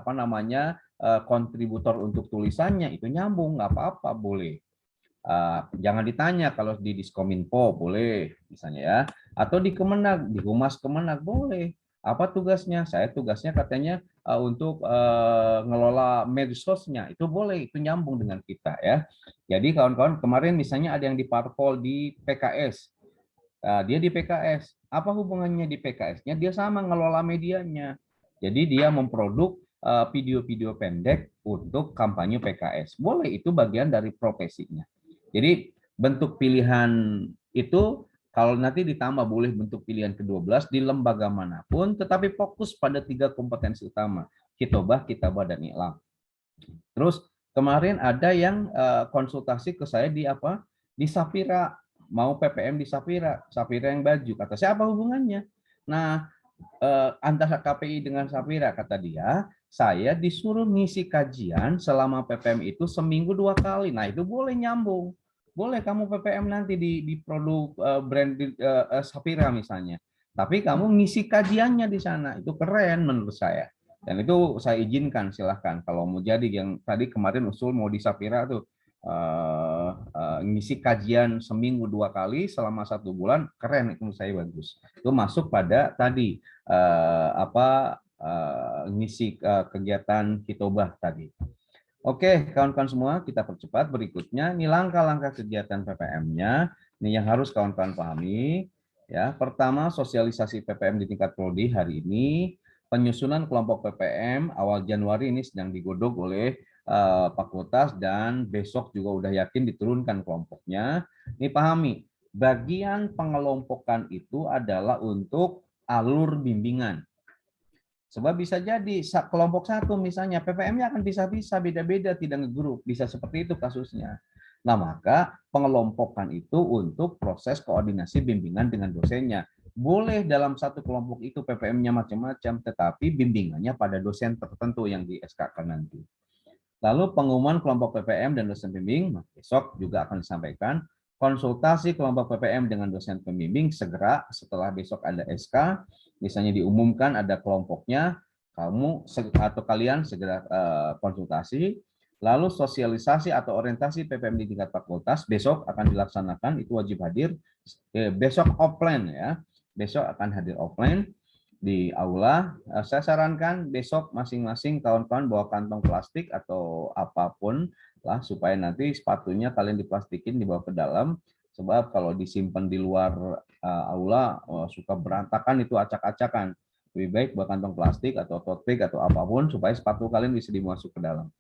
kontributor untuk tulisannya, itu nyambung, nggak apa-apa, boleh. Jangan ditanya kalau di Diskominfo boleh misalnya ya, atau di Kemenag, di Humas Kemenag boleh. Apa tugasnya? Saya tugasnya katanya untuk ngelola medsosnya, itu boleh, itu nyambung dengan kita ya. Jadi kawan-kawan kemarin misalnya ada yang di parpol di PKS, dia di PKS, apa hubungannya di PKS-nya? Dia sama ngelola medianya. Jadi dia memproduk video-video pendek untuk kampanye PKS. Boleh, itu bagian dari profesinya. Jadi bentuk pilihan itu kalau nanti ditambah boleh bentuk pilihan ke-12 di lembaga manapun, tetapi fokus pada 3 kompetensi utama, Hitobah, Kitabah, dan Iklam. Terus kemarin ada yang konsultasi ke saya di Safira, mau PPM di Safira yang baju. Kata saya, apa hubungannya? Nah, antara KPI dengan Safira, kata dia, saya disuruh ngisi kajian selama PPM itu seminggu 2 kali. Nah, itu boleh nyambung. Boleh kamu PPM nanti di produk brand Safira misalnya. Tapi kamu ngisi kajiannya di sana. Itu keren menurut saya. Dan itu saya izinkan, silahkan. Kalau mau jadi yang tadi kemarin usul mau di Safira tuh, ngisi kajian seminggu 2 kali selama 1 bulan, keren itu menurut saya bagus. Itu masuk pada tadi ngisi kegiatan Kitobah tadi. Oke, kawan-kawan semua, kita percepat. Berikutnya, ini langkah-langkah kegiatan PPM-nya. Ini yang harus kawan-kawan pahami. Ya, pertama, sosialisasi PPM di tingkat prodi hari ini. Penyusunan kelompok PPM awal Januari ini sedang digodok oleh fakultas dan besok juga udah yakin diturunkan kelompoknya. Ini pahami, bagian pengelompokan itu adalah untuk alur bimbingan. Sebab bisa jadi kelompok 1 misalnya PPM-nya akan bisa-bisa beda-beda, tidak ngegrup, bisa seperti itu kasusnya. Nah, maka pengelompokan itu untuk proses koordinasi bimbingan dengan dosennya. Boleh dalam satu kelompok itu PPM-nya macam-macam, tetapi bimbingannya pada dosen tertentu yang di SK-kan nanti. Lalu pengumuman kelompok PPM dan dosen pembimbing besok juga akan disampaikan. Konsultasi kelompok PPM dengan dosen pembimbing segera setelah besok ada SK, misalnya diumumkan ada kelompoknya, kamu atau kalian segera konsultasi. Lalu sosialisasi atau orientasi PPM di tingkat fakultas besok akan dilaksanakan, itu wajib hadir. Besok offline ya, besok akan hadir offline di aula. Saya sarankan besok masing-masing kawan-kawan bawa kantong plastik atau apapun lah supaya nanti sepatunya kalian diplastikin dibawa ke dalam, sebab kalau disimpan di luar aula suka berantakan, itu acak-acakan. Lebih baik bawa kantong plastik atau tote bag atau apapun supaya sepatu kalian bisa dimasuk ke dalam.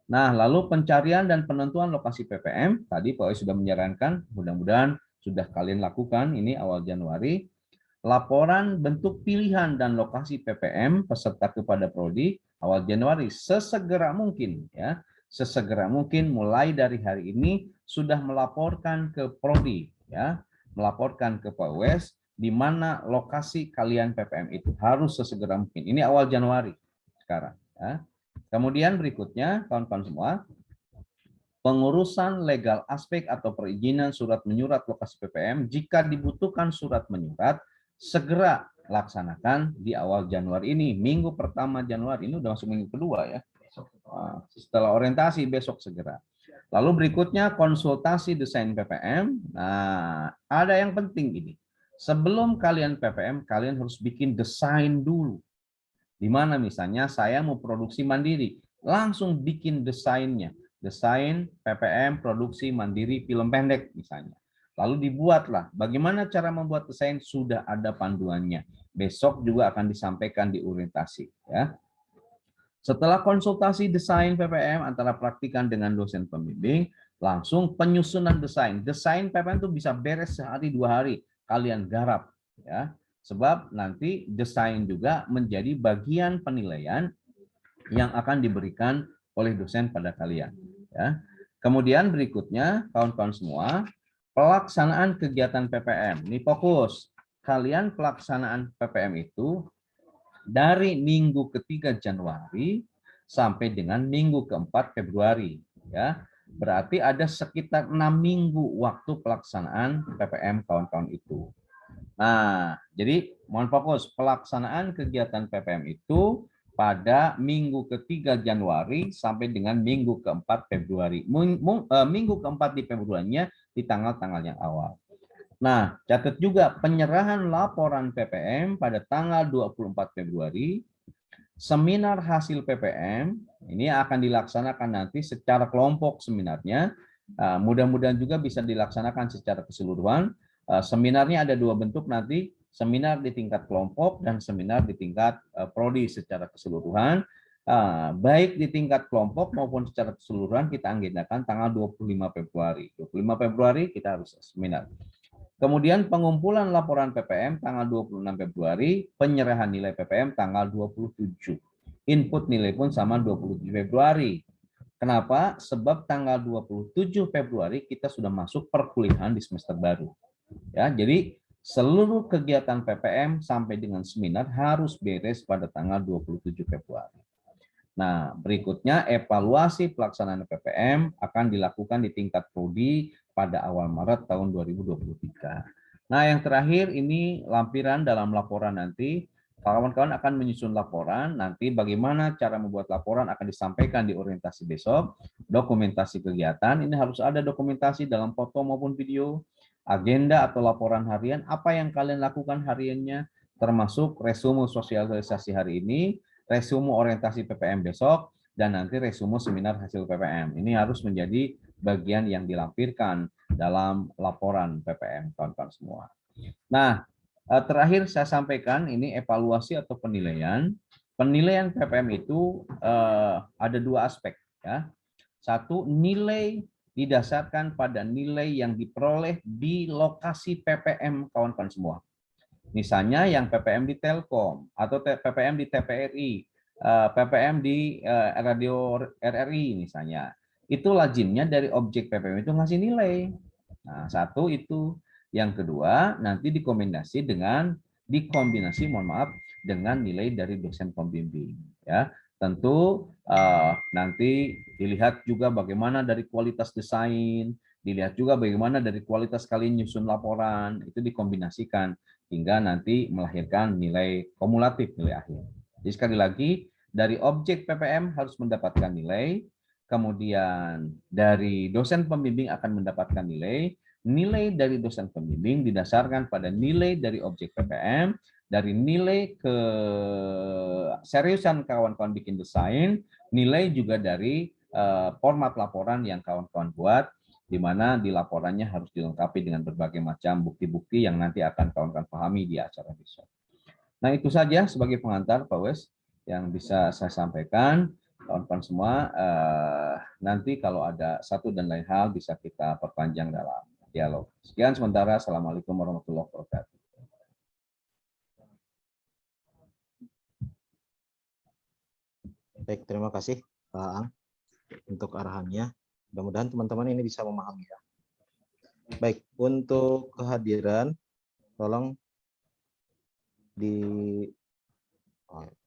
Nah, lalu pencarian dan penentuan lokasi PPM tadi Pak Oi sudah menyarankan, mudah-mudahan sudah kalian lakukan ini awal Januari. Laporan bentuk pilihan dan lokasi PPM peserta kepada prodi awal Januari sesegera mungkin ya. Sesegera mungkin mulai dari hari ini sudah melaporkan ke prodi ya, melaporkan ke PWS di mana lokasi kalian PPM itu harus sesegera mungkin. Ini awal Januari sekarang ya. Kemudian berikutnya kawan-kawan semua, pengurusan legal aspek atau perizinan surat menyurat lokasi PPM jika dibutuhkan surat menyurat segera laksanakan di awal Januari ini, minggu pertama Januari ini udah masuk minggu kedua ya. Setelah orientasi besok segera. Lalu berikutnya konsultasi desain PPM. Nah, ada yang penting ini. Sebelum kalian PPM, kalian harus bikin desain dulu. Di mana misalnya saya mau produksi mandiri, langsung bikin desainnya. Desain PPM produksi mandiri film pendek misalnya. Lalu dibuatlah bagaimana cara membuat desain, sudah ada panduannya. Besok juga akan disampaikan di orientasi ya. Setelah konsultasi desain PPM antara praktikan dengan dosen pembimbing, langsung penyusunan desain. Desain PPM itu bisa beres sehari 2 hari, kalian garap ya. Sebab nanti desain juga menjadi bagian penilaian yang akan diberikan oleh dosen pada kalian ya. Kemudian berikutnya kawan-kawan semua, pelaksanaan kegiatan PPM. Ini fokus. Kalian pelaksanaan PPM itu dari minggu ketiga Januari sampai dengan minggu keempat Februari ya. Berarti ada sekitar 6 minggu waktu pelaksanaan PPM kawan-kawan itu. Nah, jadi mohon fokus, pelaksanaan kegiatan PPM itu pada minggu ketiga Januari sampai dengan minggu keempat Februari. Minggu keempat di Februarinya di tanggal-tanggal yang awal. Nah, catat juga penyerahan laporan PPM pada tanggal 24 Februari. Seminar hasil PPM ini akan dilaksanakan nanti secara kelompok seminarnya. Mudah-mudahan juga bisa dilaksanakan secara keseluruhan. Seminarnya ada 2 bentuk nanti, seminar di tingkat kelompok dan seminar di tingkat prodi secara keseluruhan. Baik di tingkat kelompok maupun secara keseluruhan kita agendakan tanggal 25 Februari. 25 Februari kita harus seminar. Kemudian pengumpulan laporan PPM tanggal 26 Februari, penyerahan nilai PPM tanggal 27. Input nilai pun sama 27 Februari. Kenapa? Sebab tanggal 27 Februari kita sudah masuk perkuliahan di semester baru. Ya, jadi seluruh kegiatan PPM sampai dengan seminar harus beres pada tanggal 27 Februari. Nah, berikutnya evaluasi pelaksanaan PPM akan dilakukan di tingkat prodi pada awal Maret tahun 2023. Nah, yang terakhir ini lampiran dalam laporan nanti. Kawan-kawan akan menyusun laporan, nanti bagaimana cara membuat laporan akan disampaikan di orientasi besok. dokumentasi kegiatan, ini harus ada dokumentasi dalam foto maupun video, agenda atau laporan harian, apa yang kalian lakukan hariannya, termasuk resume sosialisasi hari ini, resume orientasi PPM besok, dan nanti resume seminar hasil PPM. Ini harus menjadi bagian yang dilampirkan dalam laporan PPM, kawan-kawan semua. Nah, terakhir saya sampaikan ini evaluasi atau penilaian. Penilaian PPM itu ada dua aspek, ya. Satu, nilai didasarkan pada nilai yang diperoleh di lokasi PPM, kawan-kawan semua. Misalnya yang PPM di Telkom atau PPM di TPRI, PPM di Radio RRI misalnya. Itu lazimnya dari objek PPM itu ngasih nilai. Nah, satu itu. Yang kedua, nanti dikombinasi dengan dengan nilai dari dosen pembimbing, ya. Tentu nanti dilihat juga bagaimana dari kualitas desain, dilihat juga bagaimana dari kualitas kalian nyusun laporan, itu dikombinasikan hingga nanti melahirkan nilai kumulatif, nilai akhir. Jadi sekali lagi, dari objek PPM harus mendapatkan nilai, kemudian dari dosen pembimbing akan mendapatkan nilai, nilai dari dosen pembimbing didasarkan pada nilai dari objek PPM, dari nilai ke seriusan kawan-kawan bikin desain, nilai juga dari format laporan yang kawan-kawan buat, di mana di laporannya harus dilengkapi dengan berbagai macam bukti-bukti yang nanti akan kawan-kawan pahami di acara besok. Nah, itu saja sebagai pengantar, Pak Wes, yang bisa saya sampaikan. Kawan-kawan semua, nanti kalau ada satu dan lain hal bisa kita perpanjang dalam dialog. Sekian sementara. Assalamualaikum warahmatullahi wabarakatuh. Baik, terima kasih Pak Ang untuk arahannya. Mudah-mudahan teman-teman ini bisa memahami ya. Baik, untuk kehadiran tolong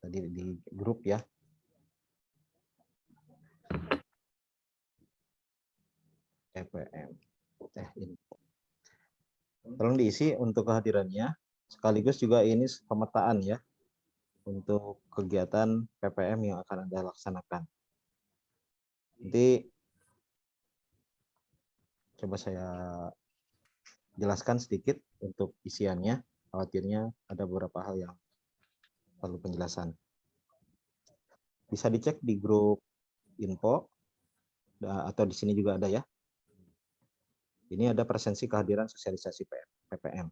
tadi di grup ya. PPM. Info. Tolong diisi untuk kehadirannya. Sekaligus juga ini pemetaan ya untuk kegiatan PPM yang akan Anda laksanakan. Nanti coba saya jelaskan sedikit untuk isiannya. Khawatirnya ada beberapa hal yang perlu penjelasan. Bisa dicek di grup info atau di sini juga ada ya. Ini ada presensi kehadiran sosialisasi PPM.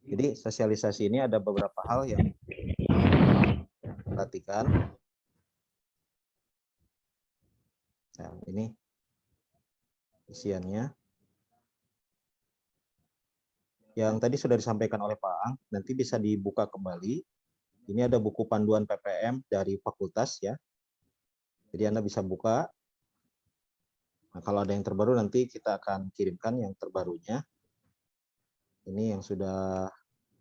Jadi sosialisasi ini ada beberapa hal yang perhatikan. Nah, ini isiannya. Yang tadi sudah disampaikan oleh Pak Ang, nanti bisa dibuka kembali. Ini ada buku panduan PPM dari fakultas ya. Jadi Anda bisa buka. Nah, kalau ada yang terbaru nanti kita akan kirimkan yang terbarunya. Ini yang sudah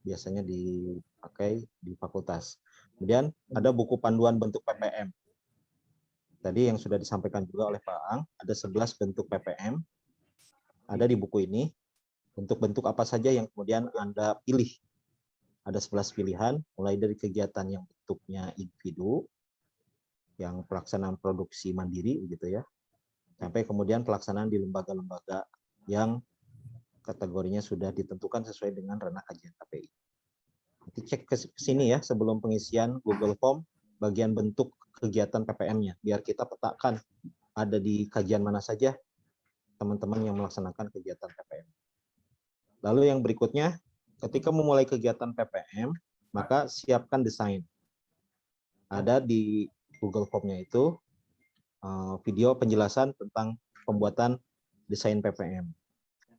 biasanya dipakai di fakultas. Kemudian ada buku panduan bentuk PPM. Tadi yang sudah disampaikan juga oleh Pak Ang, ada 11 bentuk PPM. Ada di buku ini. Bentuk-bentuk apa saja yang kemudian Anda pilih. Ada 11 pilihan, mulai dari kegiatan yang bentuknya individu, yang pelaksanaan produksi mandiri, gitu ya, sampai kemudian pelaksanaan di lembaga-lembaga yang kategorinya sudah ditentukan sesuai dengan ranah kajian KPI. Nanti cek ke sini ya sebelum pengisian Google Form bagian bentuk kegiatan PPM-nya, biar kita petakan ada di kajian mana saja teman-teman yang melaksanakan kegiatan PPM. Lalu yang berikutnya, ketika memulai kegiatan PPM, maka siapkan desain. Ada di Google Form-nya itu video penjelasan tentang pembuatan desain PPM.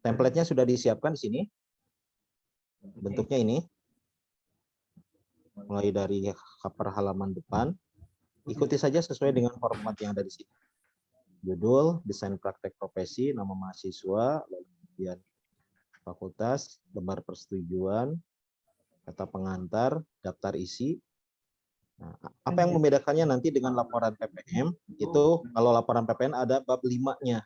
Template-nya sudah disiapkan di sini. Bentuknya ini. Mulai dari cover halaman depan. Ikuti saja sesuai dengan format yang ada di sini. Judul, desain praktek profesi, nama mahasiswa, lalu kemudian fakultas, lembar persetujuan, kata pengantar, daftar isi. Nah, apa yang membedakannya nanti dengan laporan PPM, itu kalau laporan PPM ada bab 5-nya,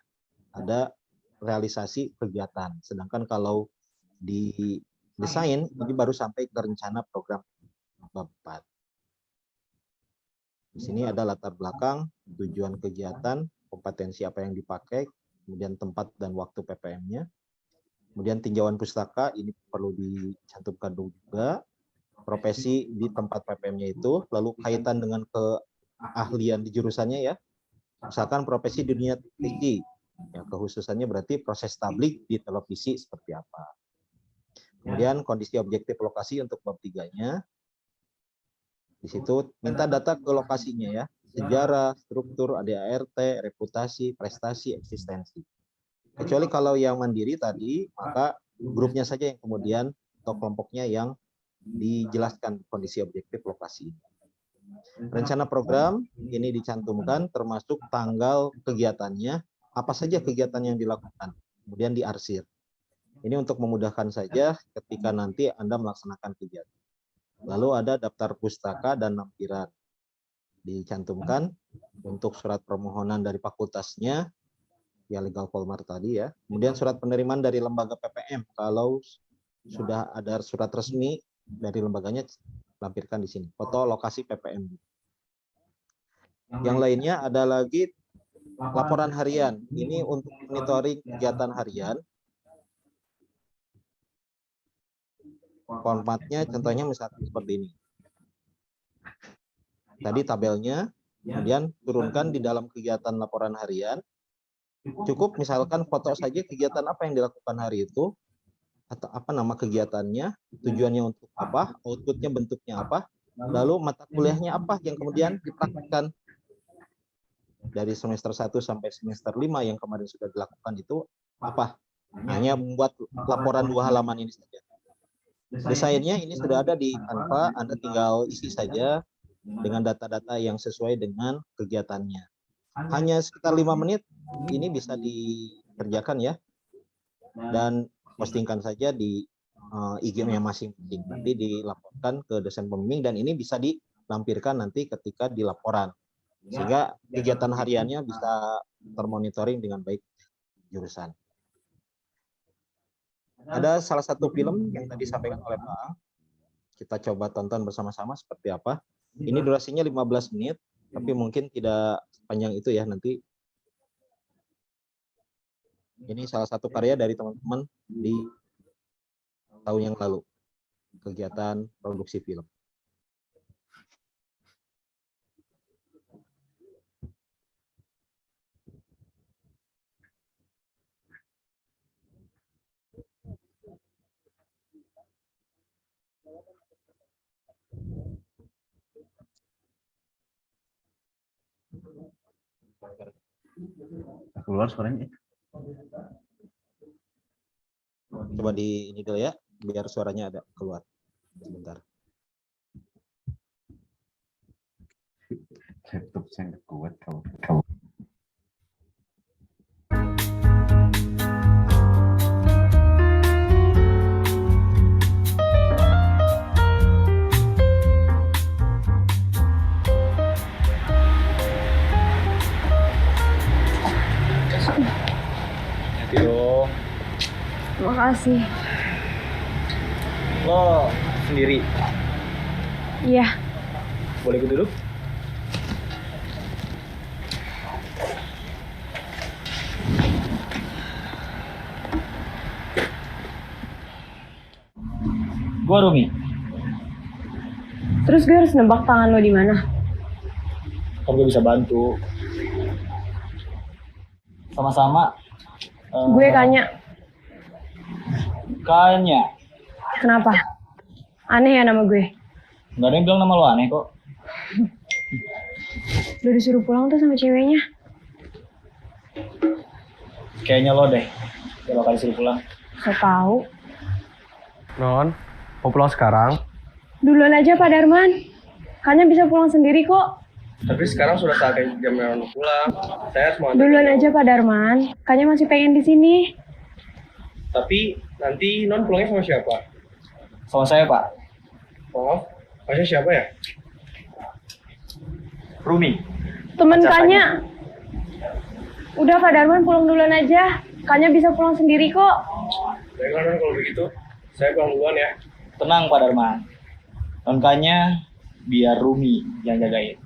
ada realisasi kegiatan. Sedangkan kalau di desain, ini baru sampai ke rencana program bab 4. Di sini ada latar belakang, tujuan kegiatan, kompetensi apa yang dipakai, kemudian tempat dan waktu PPM-nya. Kemudian tinjauan pustaka, ini perlu dicantumkan juga. Profesi di tempat PPM-nya itu, lalu kaitan dengan keahlian di jurusannya ya. Misalkan profesi di dunia TV, ya, kekhususannya berarti proses tablik di televisi seperti apa. Kemudian kondisi objektif lokasi untuk bab 3-nya. Di situ minta data ke lokasinya ya, sejarah, struktur, ADART, reputasi, prestasi, eksistensi. Kecuali kalau yang mandiri tadi, maka grupnya saja yang kemudian atau kelompoknya yang dijelaskan kondisi objektif lokasi. Rencana program ini dicantumkan termasuk tanggal kegiatannya, apa saja kegiatan yang dilakukan, kemudian diarsir. Ini untuk memudahkan saja ketika nanti Anda melaksanakan kegiatan. Lalu ada daftar pustaka dan lampiran. Dicantumkan untuk surat permohonan dari fakultasnya, ya legal format tadi ya. Kemudian surat penerimaan dari lembaga PPM. Kalau sudah ada surat resmi dari lembaganya, lampirkan di sini. Foto lokasi PPM. Yang lainnya ada lagi laporan harian. Ini untuk monitoring kegiatan harian. Formatnya contohnya misalkan seperti ini. Tadi tabelnya, kemudian turunkan di dalam kegiatan laporan harian. Cukup misalkan foto saja kegiatan apa yang dilakukan hari itu, atau apa nama kegiatannya, tujuannya untuk apa, outputnya bentuknya apa, lalu mata kuliahnya apa yang kemudian dipraktikkan. Dari semester 1 sampai semester 5 yang kemarin sudah dilakukan itu apa. Hanya membuat laporan 2 halaman ini saja. Desainnya ini sudah ada di Canva, Anda tinggal isi saja dengan data-data yang sesuai dengan kegiatannya. Hanya sekitar 5 menit, ini bisa dikerjakan ya. Dan postingkan saja di IG-nya masing-masing. Nanti dilaporkan ke dosen pembimbing dan ini bisa dilampirkan nanti ketika di laporan. Sehingga kegiatan hariannya bisa termonitoring dengan baik jurusan. Ada salah satu film yang tadi disampaikan oleh Pak Ang. Kita coba tonton bersama-sama seperti apa. Ini durasinya 15 menit, tapi mungkin tidak sepanjang itu ya nanti. Ini salah satu karya dari teman-teman di tahun yang lalu. Kegiatan produksi film. Keluar suaranya. Coba di ini dulu ya, biar suaranya ada keluar. Sebentar. Laptop saya nggak kuat kalau. Makasih. Lo sendiri, Iya, boleh ikut duduk? Gua Rumi. terus gue harus nebak tangan lo di mana? Kan gue bisa bantu. Sama-sama. Gue Kanya. Kayaknya. Kenapa? Aneh ya nama gue. Nggak ada yang bilang nama lo aneh kok. Udah disuruh pulang tuh sama ceweknya. Kayaknya lo deh. Kalau kali suruh pulang. So tau. Non, mau pulang sekarang? Duluan aja Pak Darman. Kanya bisa pulang sendiri kok. Tapi sekarang sudah saatnya jamnya non pulang. Saya harus mengantar Duluan non. aja Pak Darman. Kanya masih pengen di sini. Tapi nanti non pulangnya sama siapa? Sama saya, Pak. Oh, maksudnya siapa ya? Rumi. Temen Siapanya? Kanya. Udah Pak Darman pulang duluan aja. Kanya bisa pulang sendiri kok. Baiklah non kalau begitu. Saya pulang duluan ya. Tenang, Pak Darman. Nonkannya biar Rumi yang jagain.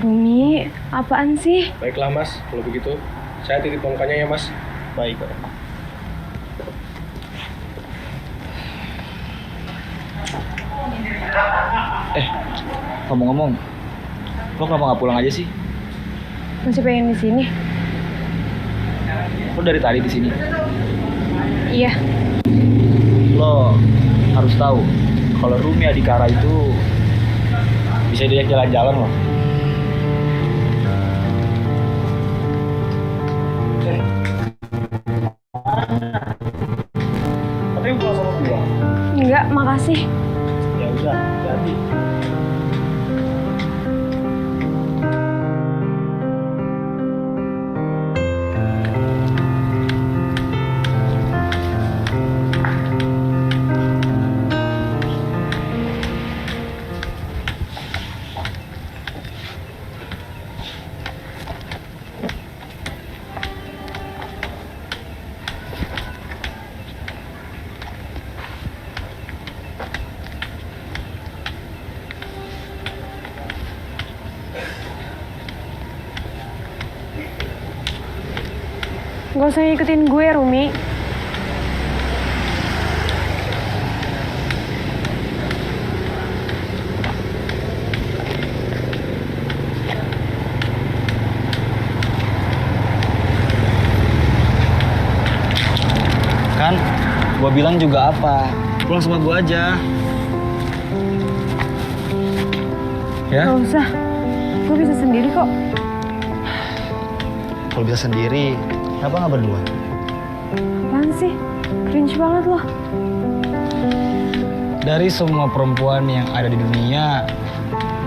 Rumi, apaan sih? Baiklah Mas, kalau begitu saya titip angkanya ya Mas. Baik kok. Ngomong-ngomong, lo kenapa nggak pulang aja sih? Masih pengen di sini? Lo dari tadi di sini. Iya. Lo harus tahu kalau Rumi Adhikara itu bisa diajak jalan-jalan loh. Katanya pulang sama gua. Enggak, makasih. Ya udah, jadi. Gak usah ngikutin gue, Rumi. Kan, gua bilang juga apa? Pulang sama gua aja. Ya? Gak usah. Gue bisa sendiri kok. Kalau bisa sendiri, kenapa nggak berdua? Apaan sih? Cringe banget loh. Dari semua perempuan yang ada di dunia,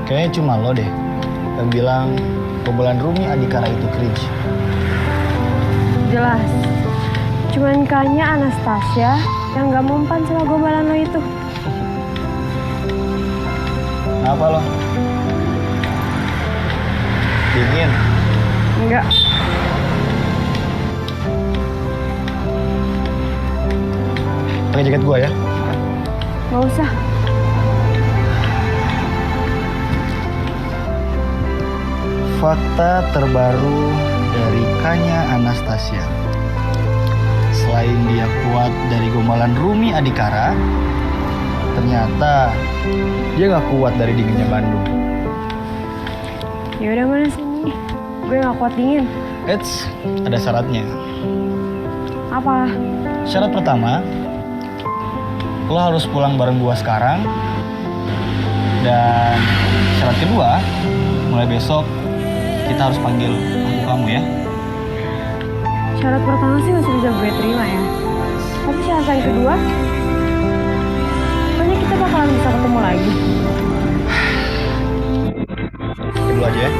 kayaknya cuma lo deh yang bilang gombalan Rumi Adhikara itu cringe. Jelas. Cuman kayaknya Anastasia yang gak mempan sama gombalan lo itu. Kenapa lo? Dingin? Enggak. Pakai jaket gua ya? Gak usah. Fakta terbaru dari Kanya Anastasia. Selain dia kuat dari gombalan Rumi Adhikara, ternyata dia gak kuat dari dinginnya Bandung. Ya udah mana sini. Gue gak kuat dingin. Eits, ada syaratnya. Apa? Syarat pertama, lo harus pulang bareng gua sekarang. Dan syarat kedua, mulai besok kita harus panggil aku kamu ya. Syarat pertama sih masih bisa gue terima ya. Tapi syarat yang kedua, pokoknya kita bakalan bisa ketemu lagi. Kedua aja ya.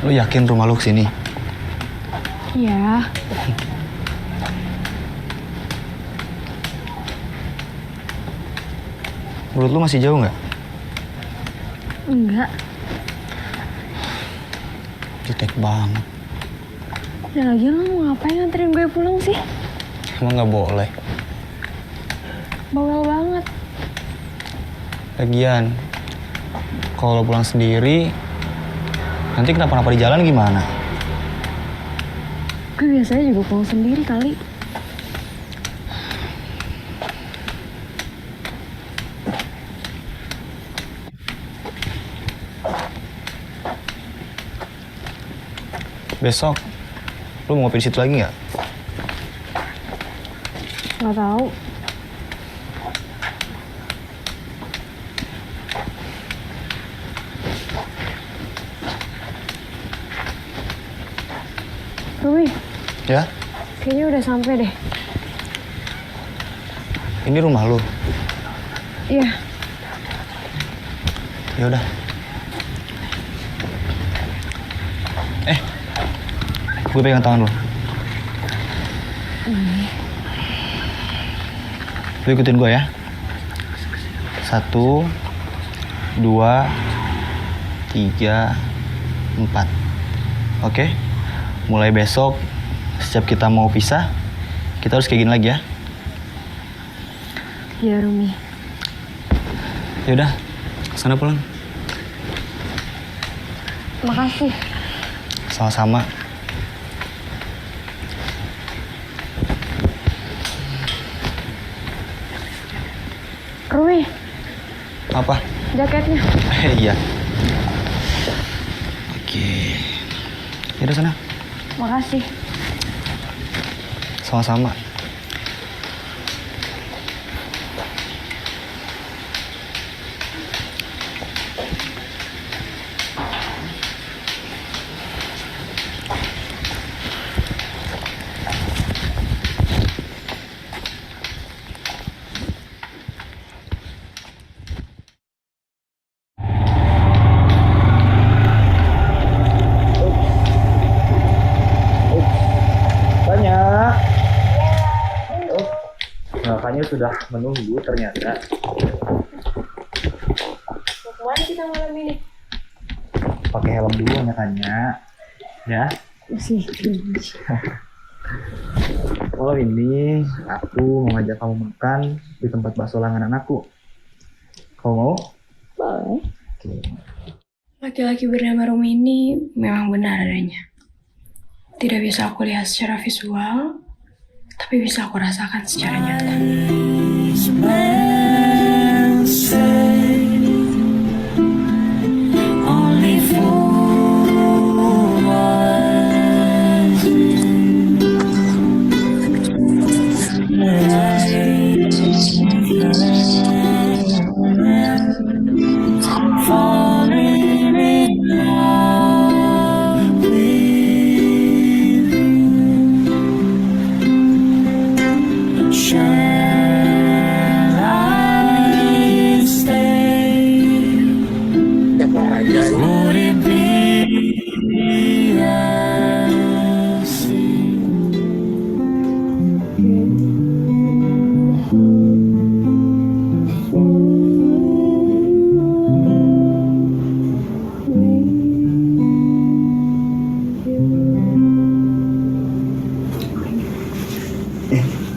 Lo yakin rumah lo kesini? Iya. Menurut lo masih jauh nggak? Enggak. Jutek banget. Dan lagi lo mau ngapain nganterin gue pulang sih? Emang nggak boleh. Bawel banget. Lagian, kalau lo pulang sendiri, nanti kenapa-napa di jalan gimana? Gue biasanya juga pulang sendiri kali. Besok, lo mau ngopi di situ lagi nggak? Gak tahu. Rumi, Ya, kayaknya udah sampai deh. ini rumah lo. Iya. Ya udah. Gue pegang tangan lo. Lo ikutin gue ya. 1, 2, 3, 4. Oke? Mulai besok, setiap kita mau pisah, kita harus kayak gini lagi ya. Iya, Rumi. Yaudah, sana pulang. Makasih. Sama-sama. Rumi, Apa? jaketnya. Iya. Oke. Yaudah sana. Makasih. Sama-sama. Banyak. Makanya sudah menunggu ternyata. Kemana kita malam ini? Pakai helm dulu makanya. Ya. Masih. Malam ini aku mau ngajak kamu makan di tempat bakso langganan aku. Kamu mau? Boleh. Oke. Laki-laki bernama Rumi ini memang benar adanya. Tidak bisa aku lihat secara visual, tapi bisa aku rasakan secara nyata.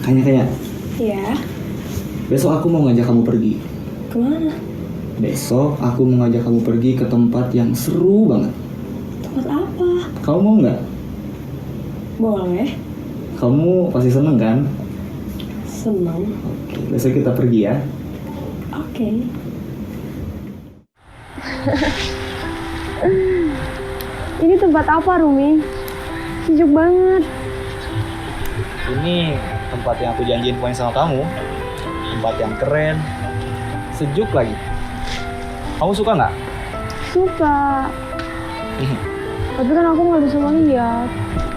Kayaknya. Ya, Besok aku mau ngajak kamu pergi. kemana? Besok aku mau ngajak kamu pergi ke tempat yang seru banget. Tempat apa? Kamu mau nggak? Boleh. Kamu pasti seneng kan? Senang. Oke, besok kita pergi ya. Oke. Ini tempat apa, Rumi? Sejuk banget. Ini tempat yang aku janjiin poin sama kamu. Tempat yang keren, sejuk lagi. Kamu suka nggak? Suka. Tapi kan aku nggak bisa ngeliat.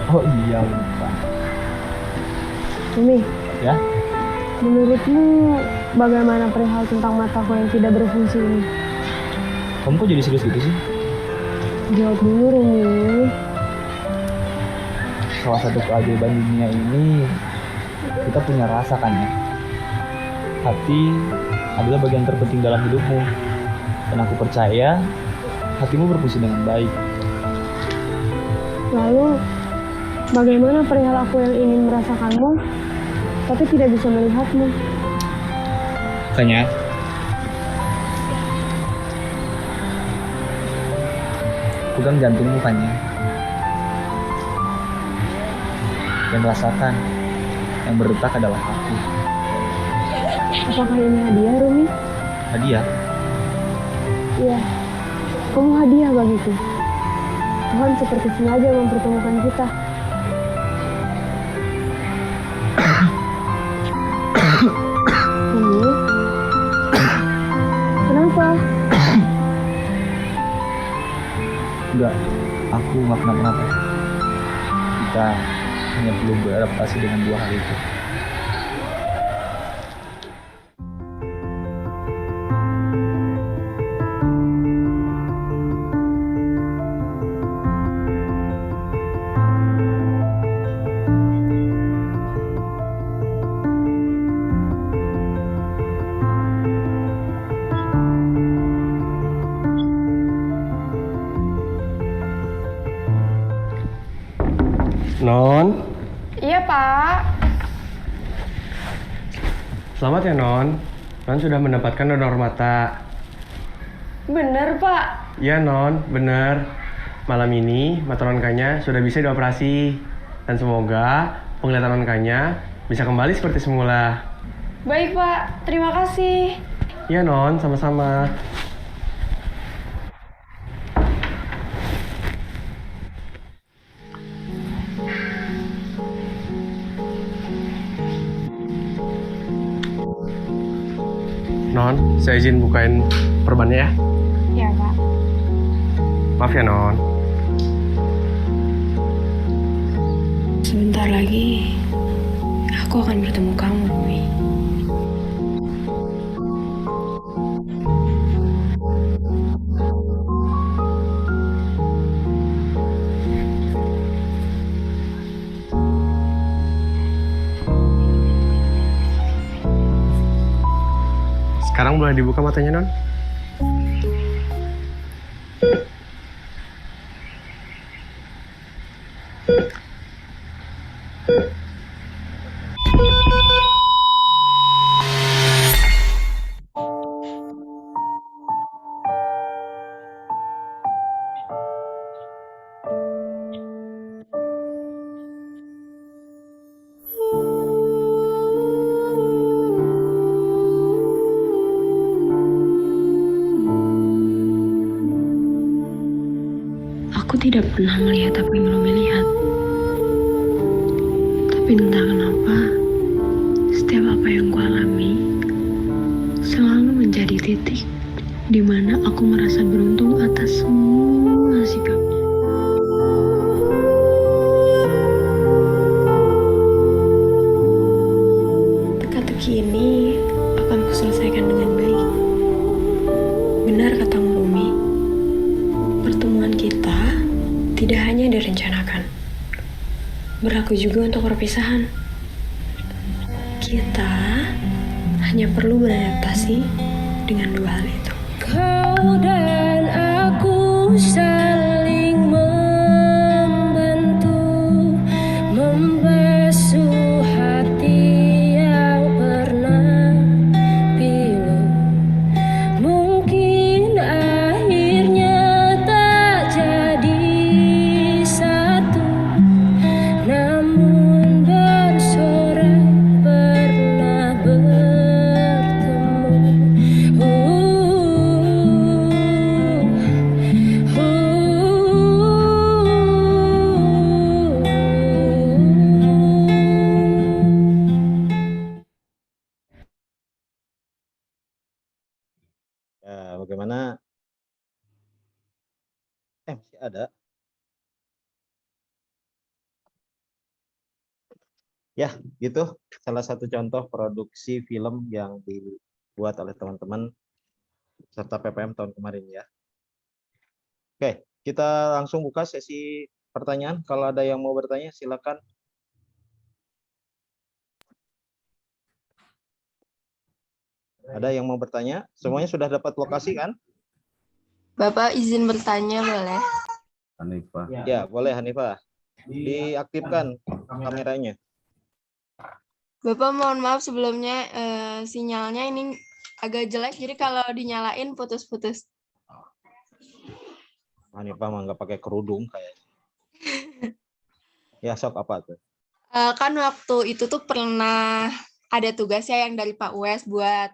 Oh iya, lupa. Rumi, Ya? menurutmu bagaimana perihal tentang mataku yang tidak berfungsi ini? Kamu kok jadi serius gitu sih? Jawab dulu, Rumi. Salah satu keajaiban dunia ini, kita punya rasa kan ya? Hati adalah bagian terpenting dalam hidupmu. Dan aku percaya, hatimu berfungsi dengan baik. Lalu, bagaimana perihal aku yang ingin merasakanmu, tapi tidak bisa melihatmu? Makanya, pegang jantungmu kan ya. Yang merasakan, yang berdetak adalah aku. Apakah ini hadiah, Rumi? Hadiah, Iya, kamu hadiah bagiku. Tuhan seperti sengaja mempertemukan kita. Rumi? Kenapa? enggak, aku nggak kenapa-napa. Kita hanya perlu beradaptasi dengan dua hal itu. Non, Iya, Pak. selamat ya Non. Non sudah mendapatkan donor mata. Bener, Pak. Iya, Non, bener. Malam ini mata non Kanya sudah bisa dioperasi. Dan semoga penglihatan non Kanya bisa kembali seperti semula. Baik, Pak. Terima kasih. Iya, Non, sama-sama. Non, saya izin bukain perbannya ya. Ya, Pak. Maaf ya, Non. Sebentar lagi, aku akan bertemu kamu, Rumi. Sekarang boleh dibuka matanya, Non? Aku tidak pernah melihat apa yang Rumi lihat. Tapi entah kenapa, setiap apa yang ku alami selalu menjadi titik di mana aku merasa beruntung atas semua sikapnya. Teka-teki ini akan kuselesaikan dengan baik. Benar katamu, Rumi. Pertemuan kita tidak hanya direncanakan, berlaku juga untuk perpisahan. Kita hanya perlu beradaptasi dengan dua hal itu. Kau dan aku saling membantu, membasuh hati yang pernah pilu. Mungkin akhirnya tak jadi satu, namun bersorak pernah bertemu. Ya, bagaimana? Masih ada. Ya, gitu. Salah satu contoh produksi film yang dibuat oleh teman-teman serta PPM tahun kemarin ya. Oke, kita langsung buka sesi pertanyaan. Kalau ada yang mau bertanya, silakan. Ada yang mau bertanya? Semuanya sudah dapat lokasi kan? Bapak izin bertanya boleh? Hanifah. Ya, boleh Hanifah. Diaktifkan kameranya. Bapak mohon maaf sebelumnya sinyalnya ini agak jelek, jadi kalau dinyalain putus-putus. Hanifah mah nggak pakai kerudung kayaknya. Ya, sok apa tuh? Kan waktu itu tuh pernah ada tugasnya yang dari Pak Uwes buat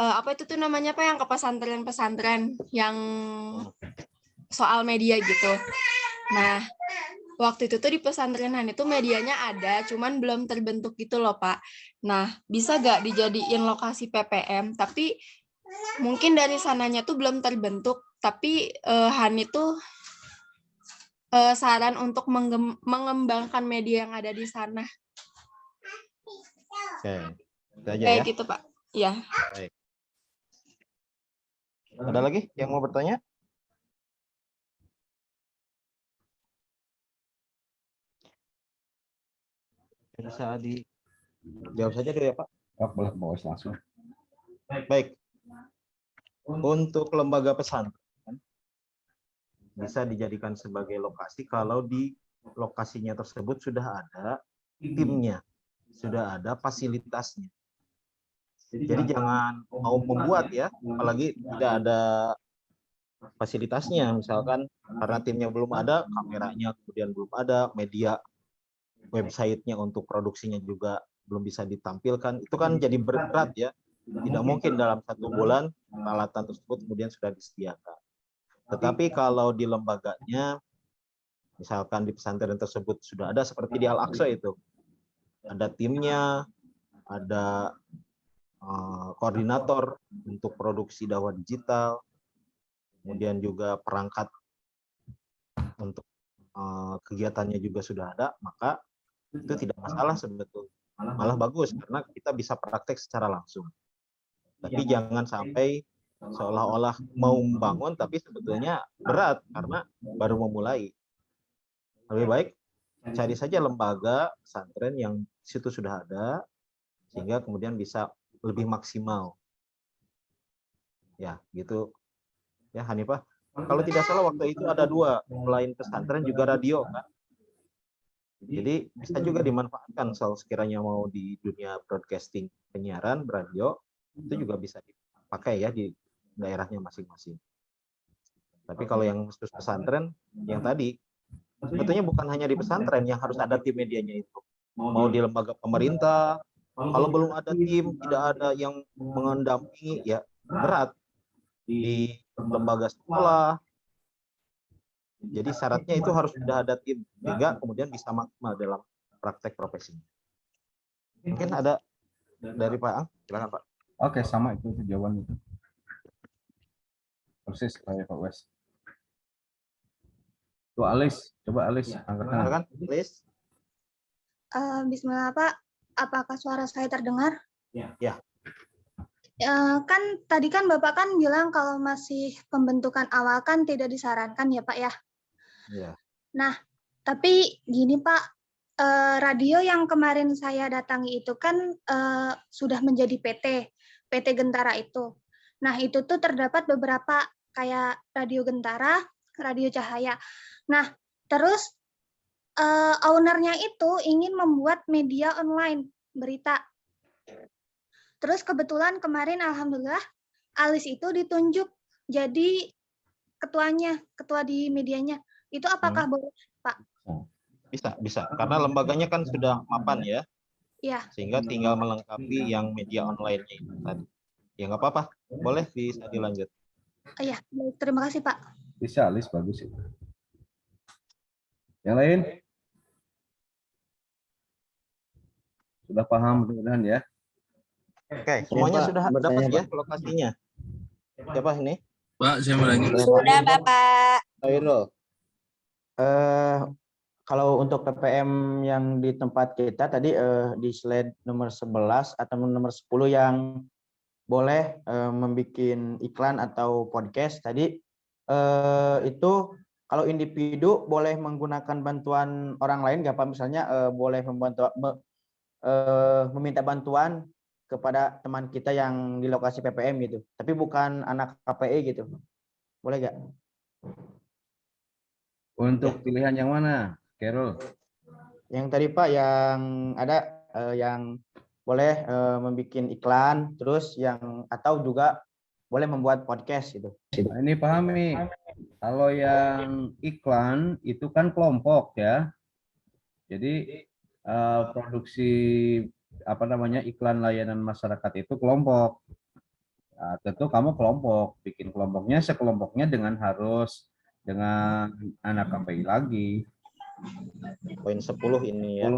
apa itu tuh namanya Pak, yang ke pesantren-pesantren yang soal media gitu. Nah, waktu itu tuh di pesantrenan itu medianya ada, cuman belum terbentuk gitu loh Pak. Nah, bisa gak dijadiin lokasi PPM, tapi mungkin dari sananya tuh belum terbentuk, tapi Hani tuh saran untuk mengembangkan media yang ada di sana. Oke, itu aja Kayak ya. gitu Pak. Ya. Baik. Ada lagi yang mau bertanya? Bisa dijawab saja dulu ya Pak. Pak, boleh bawa langsung. Baik. Untuk lembaga pesantren bisa dijadikan sebagai lokasi kalau di lokasinya tersebut sudah ada timnya, sudah ada fasilitasnya. Jadi jangan mau membuat ya, apalagi tidak ada fasilitasnya, misalkan karena timnya belum ada, kameranya kemudian belum ada, media websitenya untuk produksinya juga belum bisa ditampilkan, itu kan jadi berat ya. Tidak mungkin dalam 1 bulan peralatan tersebut kemudian sudah disediakan. Tetapi kalau di lembaganya, misalkan di pesantren tersebut sudah ada seperti di Al-Aqsa itu, ada timnya, ada koordinator untuk produksi dakwah digital, kemudian juga perangkat untuk kegiatannya juga sudah ada, maka itu tidak masalah sebetulnya. Malah bagus karena kita bisa praktek secara langsung. Tapi jangan sampai seolah-olah mau membangun tapi sebetulnya berat karena baru memulai. Lebih baik cari saja lembaga pesantren yang situ sudah ada sehingga kemudian bisa lebih maksimal. Ya, gitu. Ya, Hanifah. Kalau tidak salah waktu itu ada 2, selain pesantren juga radio kan. Jadi bisa juga dimanfaatkan soal sekiranya mau di dunia broadcasting, penyiaran, radio, itu juga bisa dipakai ya di daerahnya masing-masing. Tapi kalau yang khusus pesantren, yang tadi, sebetulnya bukan hanya di pesantren yang harus ada tim medianya itu. Mau di lembaga pemerintah, kalau belum ada tim, tidak ada yang mendampingi, ya berat. Di lembaga sekolah. Jadi syaratnya itu harus sudah ada tim, sehingga kemudian bisa maksimal dalam praktek profesinya. Mungkin ada dari Pak Ang, silakan Pak. Oke, sama itu jawaban itu. Persis kayak Pak Wes. Tuh Alis, coba Alis angkat tangan. Silakan, Liz. Bismillah Pak, apakah suara saya terdengar? Ya. Kan tadi kan Bapak kan bilang kalau masih pembentukan awal kan tidak disarankan ya Pak ya. Ya. Nah, tapi gini Pak, radio yang kemarin saya datangi itu kan sudah menjadi PT Gentara itu. Nah, itu tuh terdapat beberapa kayak radio Gentara, radio Cahaya. Nah, terus ownernya itu ingin membuat media online, berita. Terus kebetulan kemarin alhamdulillah Alis itu ditunjuk jadi ketuanya, ketua di medianya. Itu apakah boleh, Pak? Bisa. Karena lembaganya kan sudah mapan ya. Iya. Sehingga tinggal melengkapi yang media online-nya itu tadi. Ya nggak apa-apa, boleh bisa dilanjut. Iya, terima kasih Pak. Bisa, Alis bagus itu. Yang lain? Sudah paham mudah-mudahan ya? Oke, semuanya sudah dapat ya lokasinya. Siapa ini? Pak, saya mau nanya. Sudah, Bapak. Ayo. Kalau untuk PPM yang di tempat kita tadi di slide nomor 11 atau nomor 10 yang boleh membuat iklan atau podcast tadi itu kalau individu boleh menggunakan bantuan orang lain nggak Pak? Misalnya boleh meminta bantuan kepada teman kita yang di lokasi PPM gitu, tapi bukan anak KPI gitu, boleh nggak? Untuk pilihan yang mana, Carol? Yang tadi Pak, yang ada yang boleh membuat iklan, terus yang atau juga boleh membuat podcast gitu. Nah, ini pahami. Kalau yang iklan itu kan kelompok ya. Jadi produksi iklan layanan masyarakat itu kelompok. Nah, tentu kamu kelompok, bikin kelompoknya sekelompoknya dengan anak KPI lagi. Poin 10 ini ya.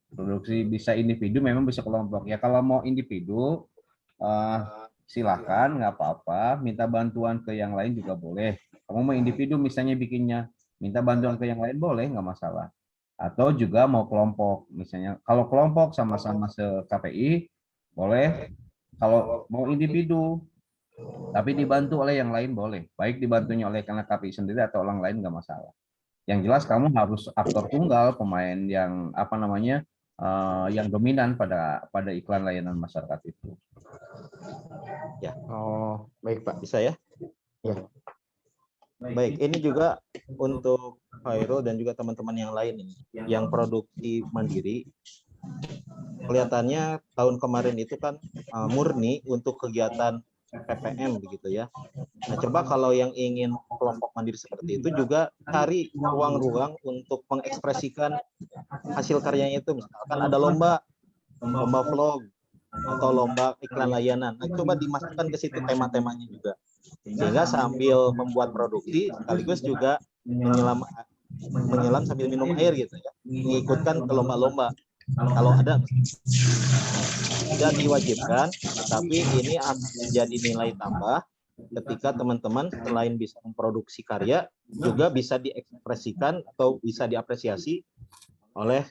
Produksi bisa individu, memang bisa kelompok. Ya kalau mau individu silahkan, nggak apa-apa. Minta bantuan ke yang lain juga boleh. Kamu mau individu misalnya bikinnya, minta bantuan ke yang lain boleh, nggak masalah. Atau juga mau kelompok, misalnya kalau kelompok sama-sama se-KPI boleh, kalau mau individu tapi dibantu oleh yang lain boleh, baik dibantunya oleh karena KPI sendiri atau orang lain nggak masalah. Yang jelas kamu harus aktor tunggal, pemain yang yang dominan pada iklan layanan masyarakat itu. Ya. Oh, baik Pak. Bisa ya? Ya. Baik, ini juga untuk Khairul dan juga teman-teman yang lain ini, yang produksi mandiri, kelihatannya tahun kemarin itu kan murni untuk kegiatan PPM begitu ya. Nah, coba kalau yang ingin kelompok mandiri seperti itu juga cari ruang-ruang untuk mengekspresikan hasil karyanya itu. Misalkan ada lomba vlog atau lomba iklan layanan. Nah, coba dimasukkan ke situ tema-temanya juga. Sehingga sambil membuat produksi sekaligus juga menyelam sambil minum air gitu ya. Mengikutkan ke lomba-lomba. Kalau ada tidak diwajibkan, tapi ini akan menjadi nilai tambah ketika teman-teman selain bisa memproduksi karya juga bisa diekspresikan atau bisa diapresiasi oleh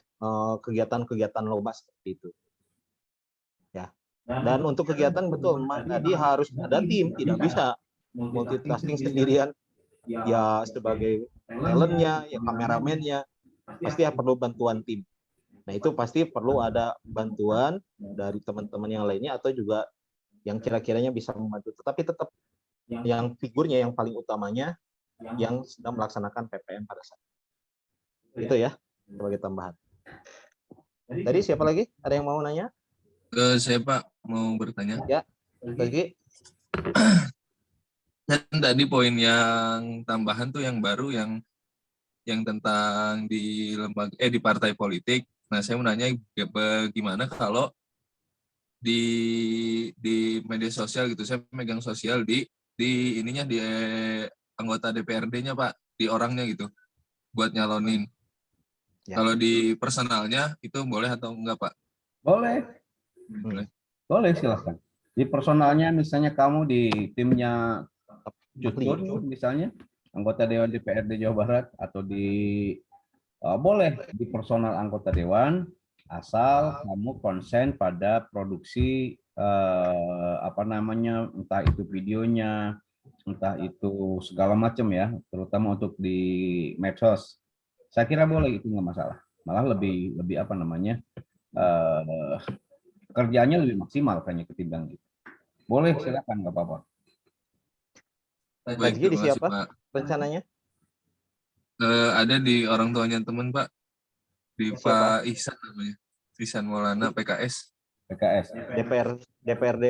kegiatan-kegiatan lomba seperti itu. Ya. Dan untuk kegiatan betul tadi harus ada tim, tidak bisa multitasking sendirian. Ya sebagai talentnya, ya kameramennya, pasti perlu bantuan tim. Nah, itu pasti perlu ada bantuan dari teman-teman yang lainnya atau juga yang kira-kiranya bisa membantu. Tetapi tetap yang figurnya yang paling utamanya yang sedang melaksanakan PPM pada saat itu ya, sebagai tambahan. Tadi siapa lagi? Ada yang mau nanya? Saya Pak mau bertanya. Ya, lagi. Dan tadi poin yang tambahan tuh yang baru yang tentang di lembaga di partai politik. Nah, saya mau nanya bagaimana kalau di media sosial gitu. Saya megang sosial di ininya di anggota DPRD-nya Pak, di orangnya gitu buat nyalonin. Ya. Kalau di personalnya itu boleh atau enggak Pak? Boleh. Boleh silahkan. Di personalnya misalnya kamu di timnya Jutun misalnya anggota Dewan DPRD Jawa Barat atau boleh di personal anggota Dewan asal kamu konsen pada produksi entah itu videonya, entah itu segala macam ya, terutama untuk di medsos. Saya kira boleh, itu nggak masalah. Malah lebih kerjanya lebih maksimal kayaknya ketimbang itu. Boleh, silakan, nggak apa-apa. Lagi di siapa rencananya? Ada di orang tuanya teman Pak, di Pak Ihsan namanya, Ihsan Maulana PKS. DPRD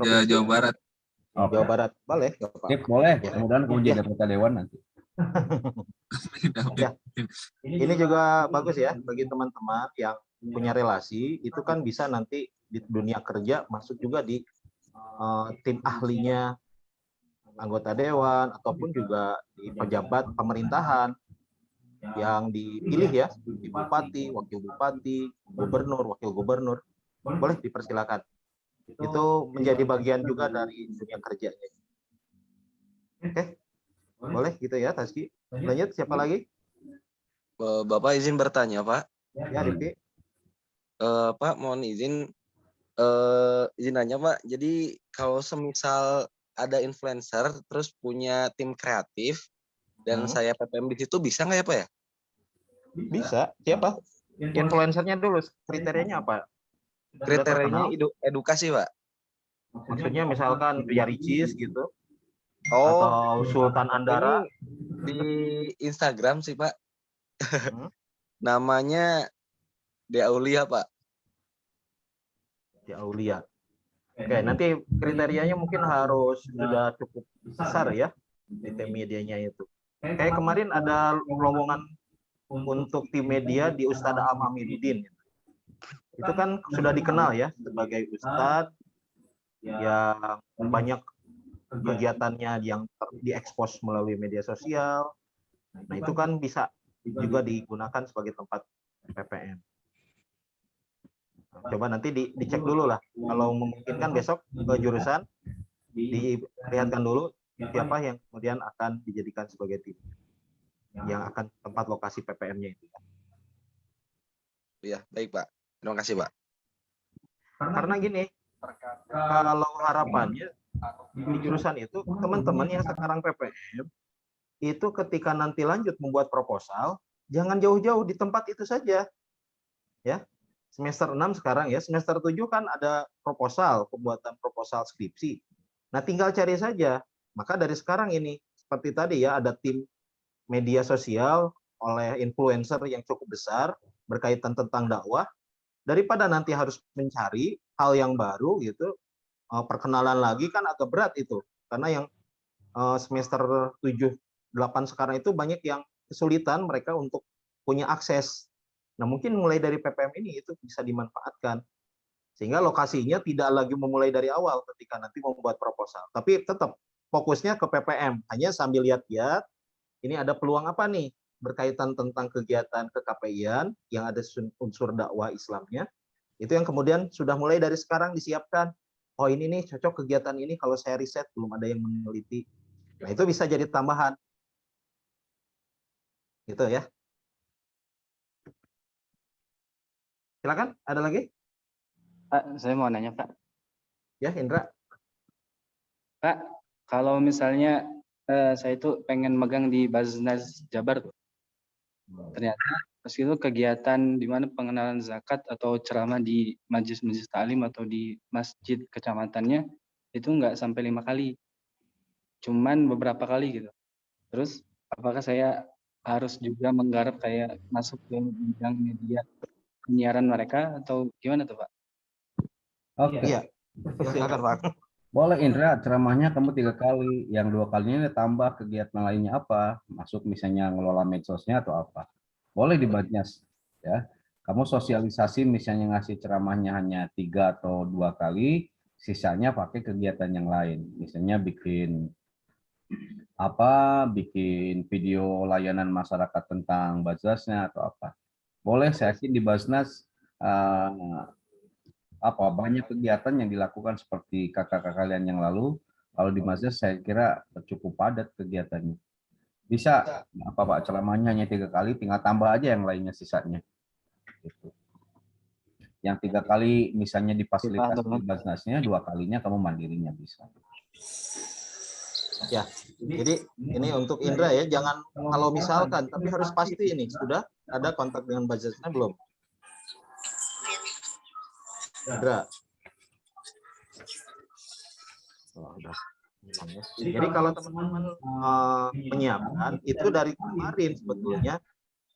ya, Jawa Barat. Jawa Barat, boleh? Boleh, kemudian kamu jadi anggota Dewan nanti. Ya. Ini juga bagus ya bagi teman-teman yang punya relasi, itu kan bisa nanti di dunia kerja masuk juga di tim ahlinya anggota dewan ataupun juga di pejabat pemerintahan yang dipilih ya, di bupati, wakil bupati, gubernur, wakil gubernur, boleh dipersilakan. Itu menjadi bagian juga dari dunia kerjanya. Oke, boleh gitu ya, Taski. Lanjut, siapa lagi? Bapak izin bertanya, Pak. Ya, Rifki. Pak, mohon izin nanya, Pak. Jadi kalau semisal ada influencer terus punya tim kreatif dan saya PPM di situ, bisa nggak ya Pak ya? Bisa. Siapa? Influencernya dulu, kriterianya apa? Kriterianya edukasi Pak. Maksudnya misalkan Ria Ricis gitu? Oh, atau Sultan Andara? Di Instagram sih Pak. Namanya Dea Aulia Pak. Dea Aulia. Oke, nanti kriterianya mungkin harus sudah cukup besar ya di tim medianya itu. Kayak kemarin ada lowongan untuk tim media di Ustadz Amiruddin. Itu kan sudah dikenal ya sebagai ustadz yang banyak kegiatannya yang diekspos melalui media sosial. Nah, itu kan bisa juga digunakan sebagai tempat PPM. Coba nanti dicek dulu lah. Kalau memungkinkan besok ke jurusan, dilihatkan dulu siapa yang kemudian akan dijadikan sebagai tim yang akan tempat lokasi PPM-nya itu. Iya, baik Pak. Terima kasih Pak. Karena gini, kalau harapannya di jurusan itu teman-teman yang sekarang PPM itu ketika nanti lanjut membuat proposal, jangan jauh-jauh di tempat itu saja. Ya. Semester 6 sekarang ya, semester 7 kan ada proposal, pembuatan proposal skripsi. Nah, tinggal cari saja. Maka dari sekarang ini, seperti tadi ya, ada tim media sosial oleh influencer yang cukup besar berkaitan tentang dakwah. daripada nanti harus mencari hal yang baru gitu, perkenalan lagi kan agak berat itu. Karena yang semester 7, 8 sekarang itu banyak yang kesulitan mereka untuk punya akses. Nah, mungkin mulai dari PPM ini itu bisa dimanfaatkan. Sehingga lokasinya tidak lagi memulai dari awal ketika nanti membuat proposal. Tapi tetap fokusnya ke PPM. Hanya sambil lihat-lihat, ini ada peluang apa nih berkaitan tentang kegiatan KKPI-an yang ada unsur dakwah Islamnya. Itu yang kemudian sudah mulai dari sekarang disiapkan. Oh ini nih cocok kegiatan ini kalau saya riset, belum ada yang meneliti. Nah itu bisa jadi tambahan. Gitu ya. Silakan, ada lagi? Pak, saya mau nanya, Pak. Ya, Indra. Pak, kalau misalnya saya itu pengen megang di Baznas Jabar tuh. Ternyata pas itu kegiatan di mana pengenalan zakat atau ceramah di majelis-majelis taklim atau di masjid kecamatannya itu nggak sampai 5 kali. Cuman beberapa kali gitu. Terus apakah saya harus juga menggarap kayak masuk ke bidang media penyiaran mereka atau gimana tuh, Pak? Oke. Iya. Silakan, Pak. Boleh Indra, ceramahnya kamu 3 kali, yang 2 kalinya tambah kegiatan lainnya apa, masuk misalnya ngelola medsosnya atau apa. Boleh dibahas ya. Kamu sosialisasi misalnya ngasih ceramahnya hanya 3 atau 2 kali, sisanya pakai kegiatan yang lain. Misalnya bikin bikin video layanan masyarakat tentang Basnasnya atau apa. Boleh, saya yakin di Basnas banyak kegiatan yang dilakukan seperti kakak-kakak kalian yang lalu. Kalau di Basnas saya kira cukup padat kegiatannya. Bisa Pak ceramahnya hanya 3 kali, tinggal tambah aja yang lainnya sisanya. Gitu. Yang 3 kali misalnya difasilitasi di Basnasnya, 2 kalinya kamu mandirinya bisa. Ya, jadi ini untuk Indra ya, jangan kalau misalkan, tapi harus pasti ini sudah ada kontak dengan Basnasnya belum? Indra. Oh, udah. Jadi kalau teman-teman menyiapkan itu dari kemarin sebetulnya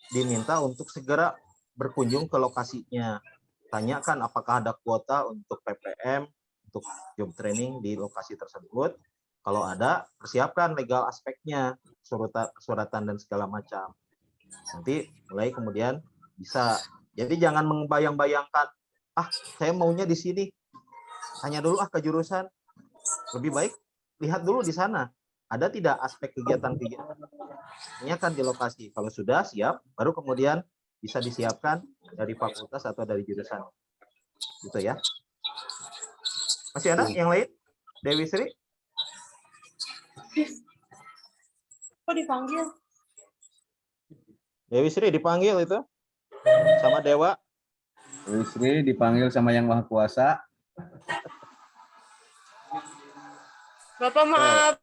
diminta untuk segera berkunjung ke lokasinya. Tanyakan apakah ada kuota untuk PPM, untuk job training di lokasi tersebut. Kalau ada, persiapkan legal aspeknya, suratan dan segala macam. Nanti mulai kemudian bisa. Jadi jangan membayang-bayangkan, saya maunya di sini. Tanya dulu ke jurusan. Lebih baik lihat dulu di sana. Ada tidak aspek kegiatan-kegiatan? Tanyakan di lokasi. Kalau sudah siap, baru kemudian bisa disiapkan dari fakultas atau dari jurusan. Gitu ya. Masih ada yang lain? Dewi Sri? Kok dipanggil? Dewi Sri dipanggil itu sama Dewa. Dewi Sri dipanggil sama Yang Maha Kuasa. Bapak maaf.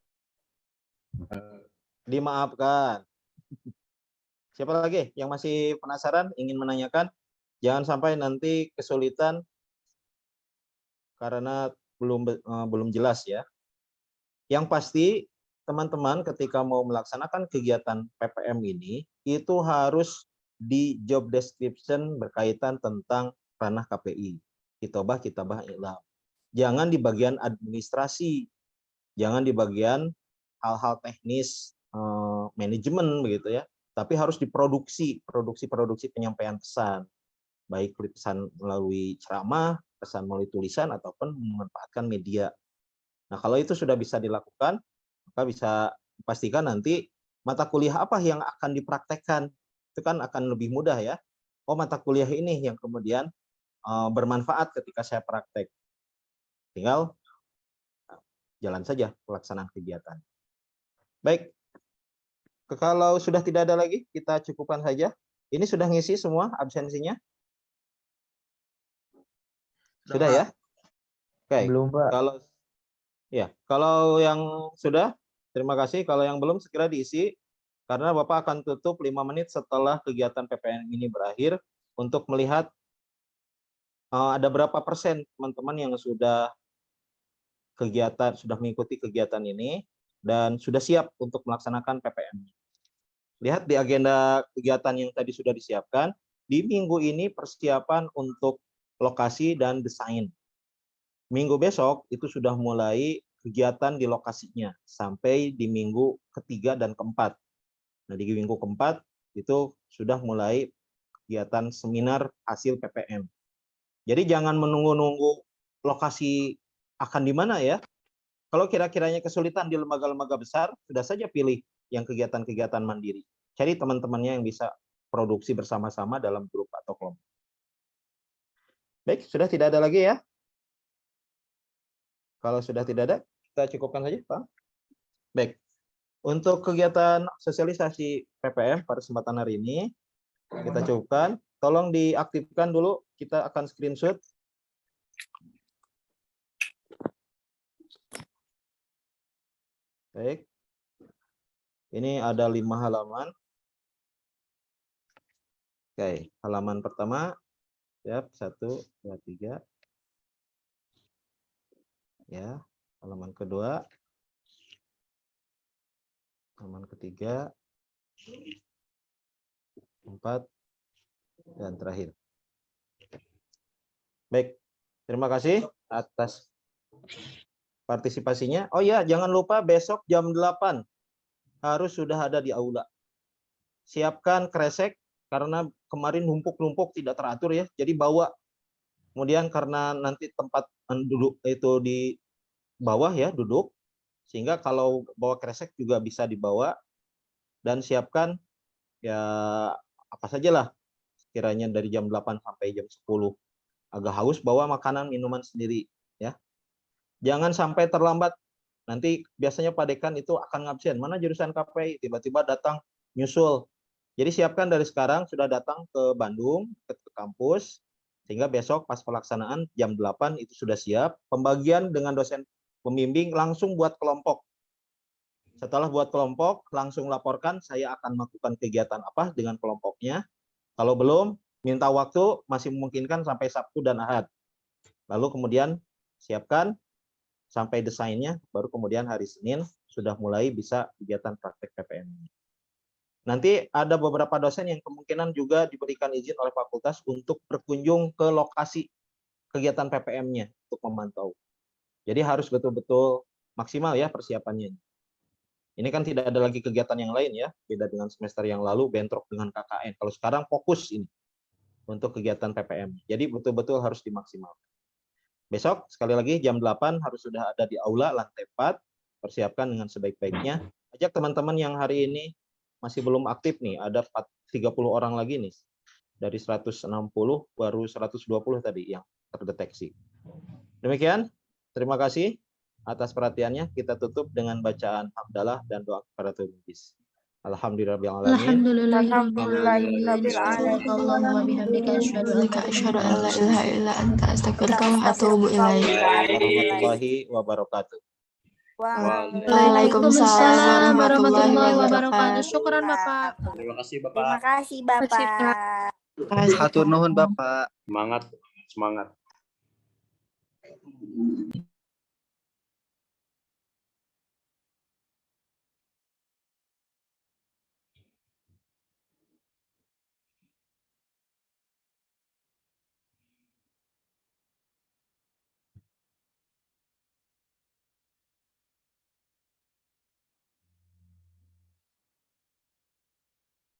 Dimaafkan. Siapa lagi yang masih penasaran, ingin menanyakan? Jangan sampai nanti kesulitan karena belum jelas ya. Yang pasti teman-teman ketika mau melaksanakan kegiatan PPM ini itu harus di job description berkaitan tentang ranah KPI, kitabah ilham. Jangan di bagian administrasi, jangan di bagian hal-hal teknis manajemen begitu ya, tapi harus di produksi penyampaian pesan, baik pesan melalui ceramah, pesan melalui tulisan ataupun memanfaatkan media. Nah, kalau itu sudah bisa dilakukan, maka bisa pastikan nanti mata kuliah apa yang akan dipraktekkan. Itu kan akan lebih mudah ya. Oh, mata kuliah ini yang kemudian bermanfaat ketika saya praktek. Tinggal jalan saja pelaksanaan kegiatan. Baik. Kalau sudah tidak ada lagi, kita cukupkan saja. Ini sudah ngisi semua absensinya? Sudah ya? Oke. Belum, Pak. Kalau yang sudah, terima kasih. Kalau yang belum, segera diisi. Karena Bapak akan tutup 5 menit setelah kegiatan PPM ini berakhir untuk melihat ada berapa persen teman-teman yang sudah mengikuti kegiatan ini dan sudah siap untuk melaksanakan PPM. Lihat di agenda kegiatan yang tadi sudah disiapkan. Di minggu ini persiapan untuk lokasi dan desain. Minggu besok itu sudah mulai kegiatan di lokasinya sampai di minggu ketiga dan keempat. Nah, di minggu keempat itu sudah mulai kegiatan seminar hasil PPM. Jadi jangan menunggu-nunggu lokasi akan di mana ya. Kalau kira-kiranya kesulitan di lembaga-lembaga besar, sudah saja pilih yang kegiatan-kegiatan mandiri. Cari teman-temannya yang bisa produksi bersama-sama dalam grup atau kelompok. Baik, sudah tidak ada lagi ya? Kalau sudah tidak ada, kita cukupkan saja, Pak. Baik, untuk kegiatan sosialisasi PPM pada kesempatan hari ini, kita cukupkan. Tolong diaktifkan dulu, kita akan screenshot. Baik, ini ada 5 halaman. Oke, halaman pertama, siap, 1, 2, 3. Ya, halaman kedua, halaman ketiga, 4, dan terakhir. Baik, terima kasih atas partisipasinya. Oh ya, jangan lupa besok jam 8 harus sudah ada di aula. Siapkan kresek karena kemarin numpuk-numpuk tidak teratur ya. Jadi bawa. Kemudian karena nanti tempat duduk itu di bawah ya, duduk. Sehingga kalau bawa kresek juga bisa dibawa. Dan siapkan ya apa sajalah kiranya dari jam 8 sampai jam 10. Agak haus bawa makanan, minuman sendiri ya. Jangan sampai terlambat. Nanti biasanya Pak Dekan itu akan ngabsen. Mana jurusan KPI? Tiba-tiba datang nyusul. Jadi siapkan dari sekarang sudah datang ke Bandung, ke kampus. Sehingga besok pas pelaksanaan jam 8 itu sudah siap. Pembagian dengan dosen pembimbing langsung buat kelompok. Setelah buat kelompok, langsung laporkan saya akan melakukan kegiatan apa dengan kelompoknya. Kalau belum, minta waktu masih memungkinkan sampai Sabtu dan Ahad. Lalu kemudian siapkan sampai desainnya, baru kemudian hari Senin sudah mulai bisa kegiatan praktek PPM. Nanti ada beberapa dosen yang kemungkinan juga diberikan izin oleh fakultas untuk berkunjung ke lokasi kegiatan PPM-nya untuk memantau. Jadi harus betul-betul maksimal ya persiapannya. Ini kan tidak ada lagi kegiatan yang lain ya, beda dengan semester yang lalu bentrok dengan KKN. Kalau sekarang fokus ini untuk kegiatan PPM. Jadi betul-betul harus dimaksimalkan. Besok sekali lagi jam 8 harus sudah ada di aula lantai 4, persiapkan dengan sebaik-baiknya. Ajak teman-teman yang hari ini masih belum aktif nih, ada 30 orang lagi nih. Dari 160 baru 120 tadi yang terdeteksi. Demikian, terima kasih atas perhatiannya. Kita tutup dengan bacaan hamdalah dan doa kafaratul majlis. Alhamdulillahirabbil alamin. Allahumma bihamdika asyhadu an la ilaha illa anta astaghfiruka wa atubu ilaik. Warahmatullahi wabarakatuh. Waalaikumsalam warahmatullahi wabarakatuh. Syukran Bapak. Terima kasih Bapak. Terima kasih Bapak. Hatur nuhun Bapak. Semangat, semangat.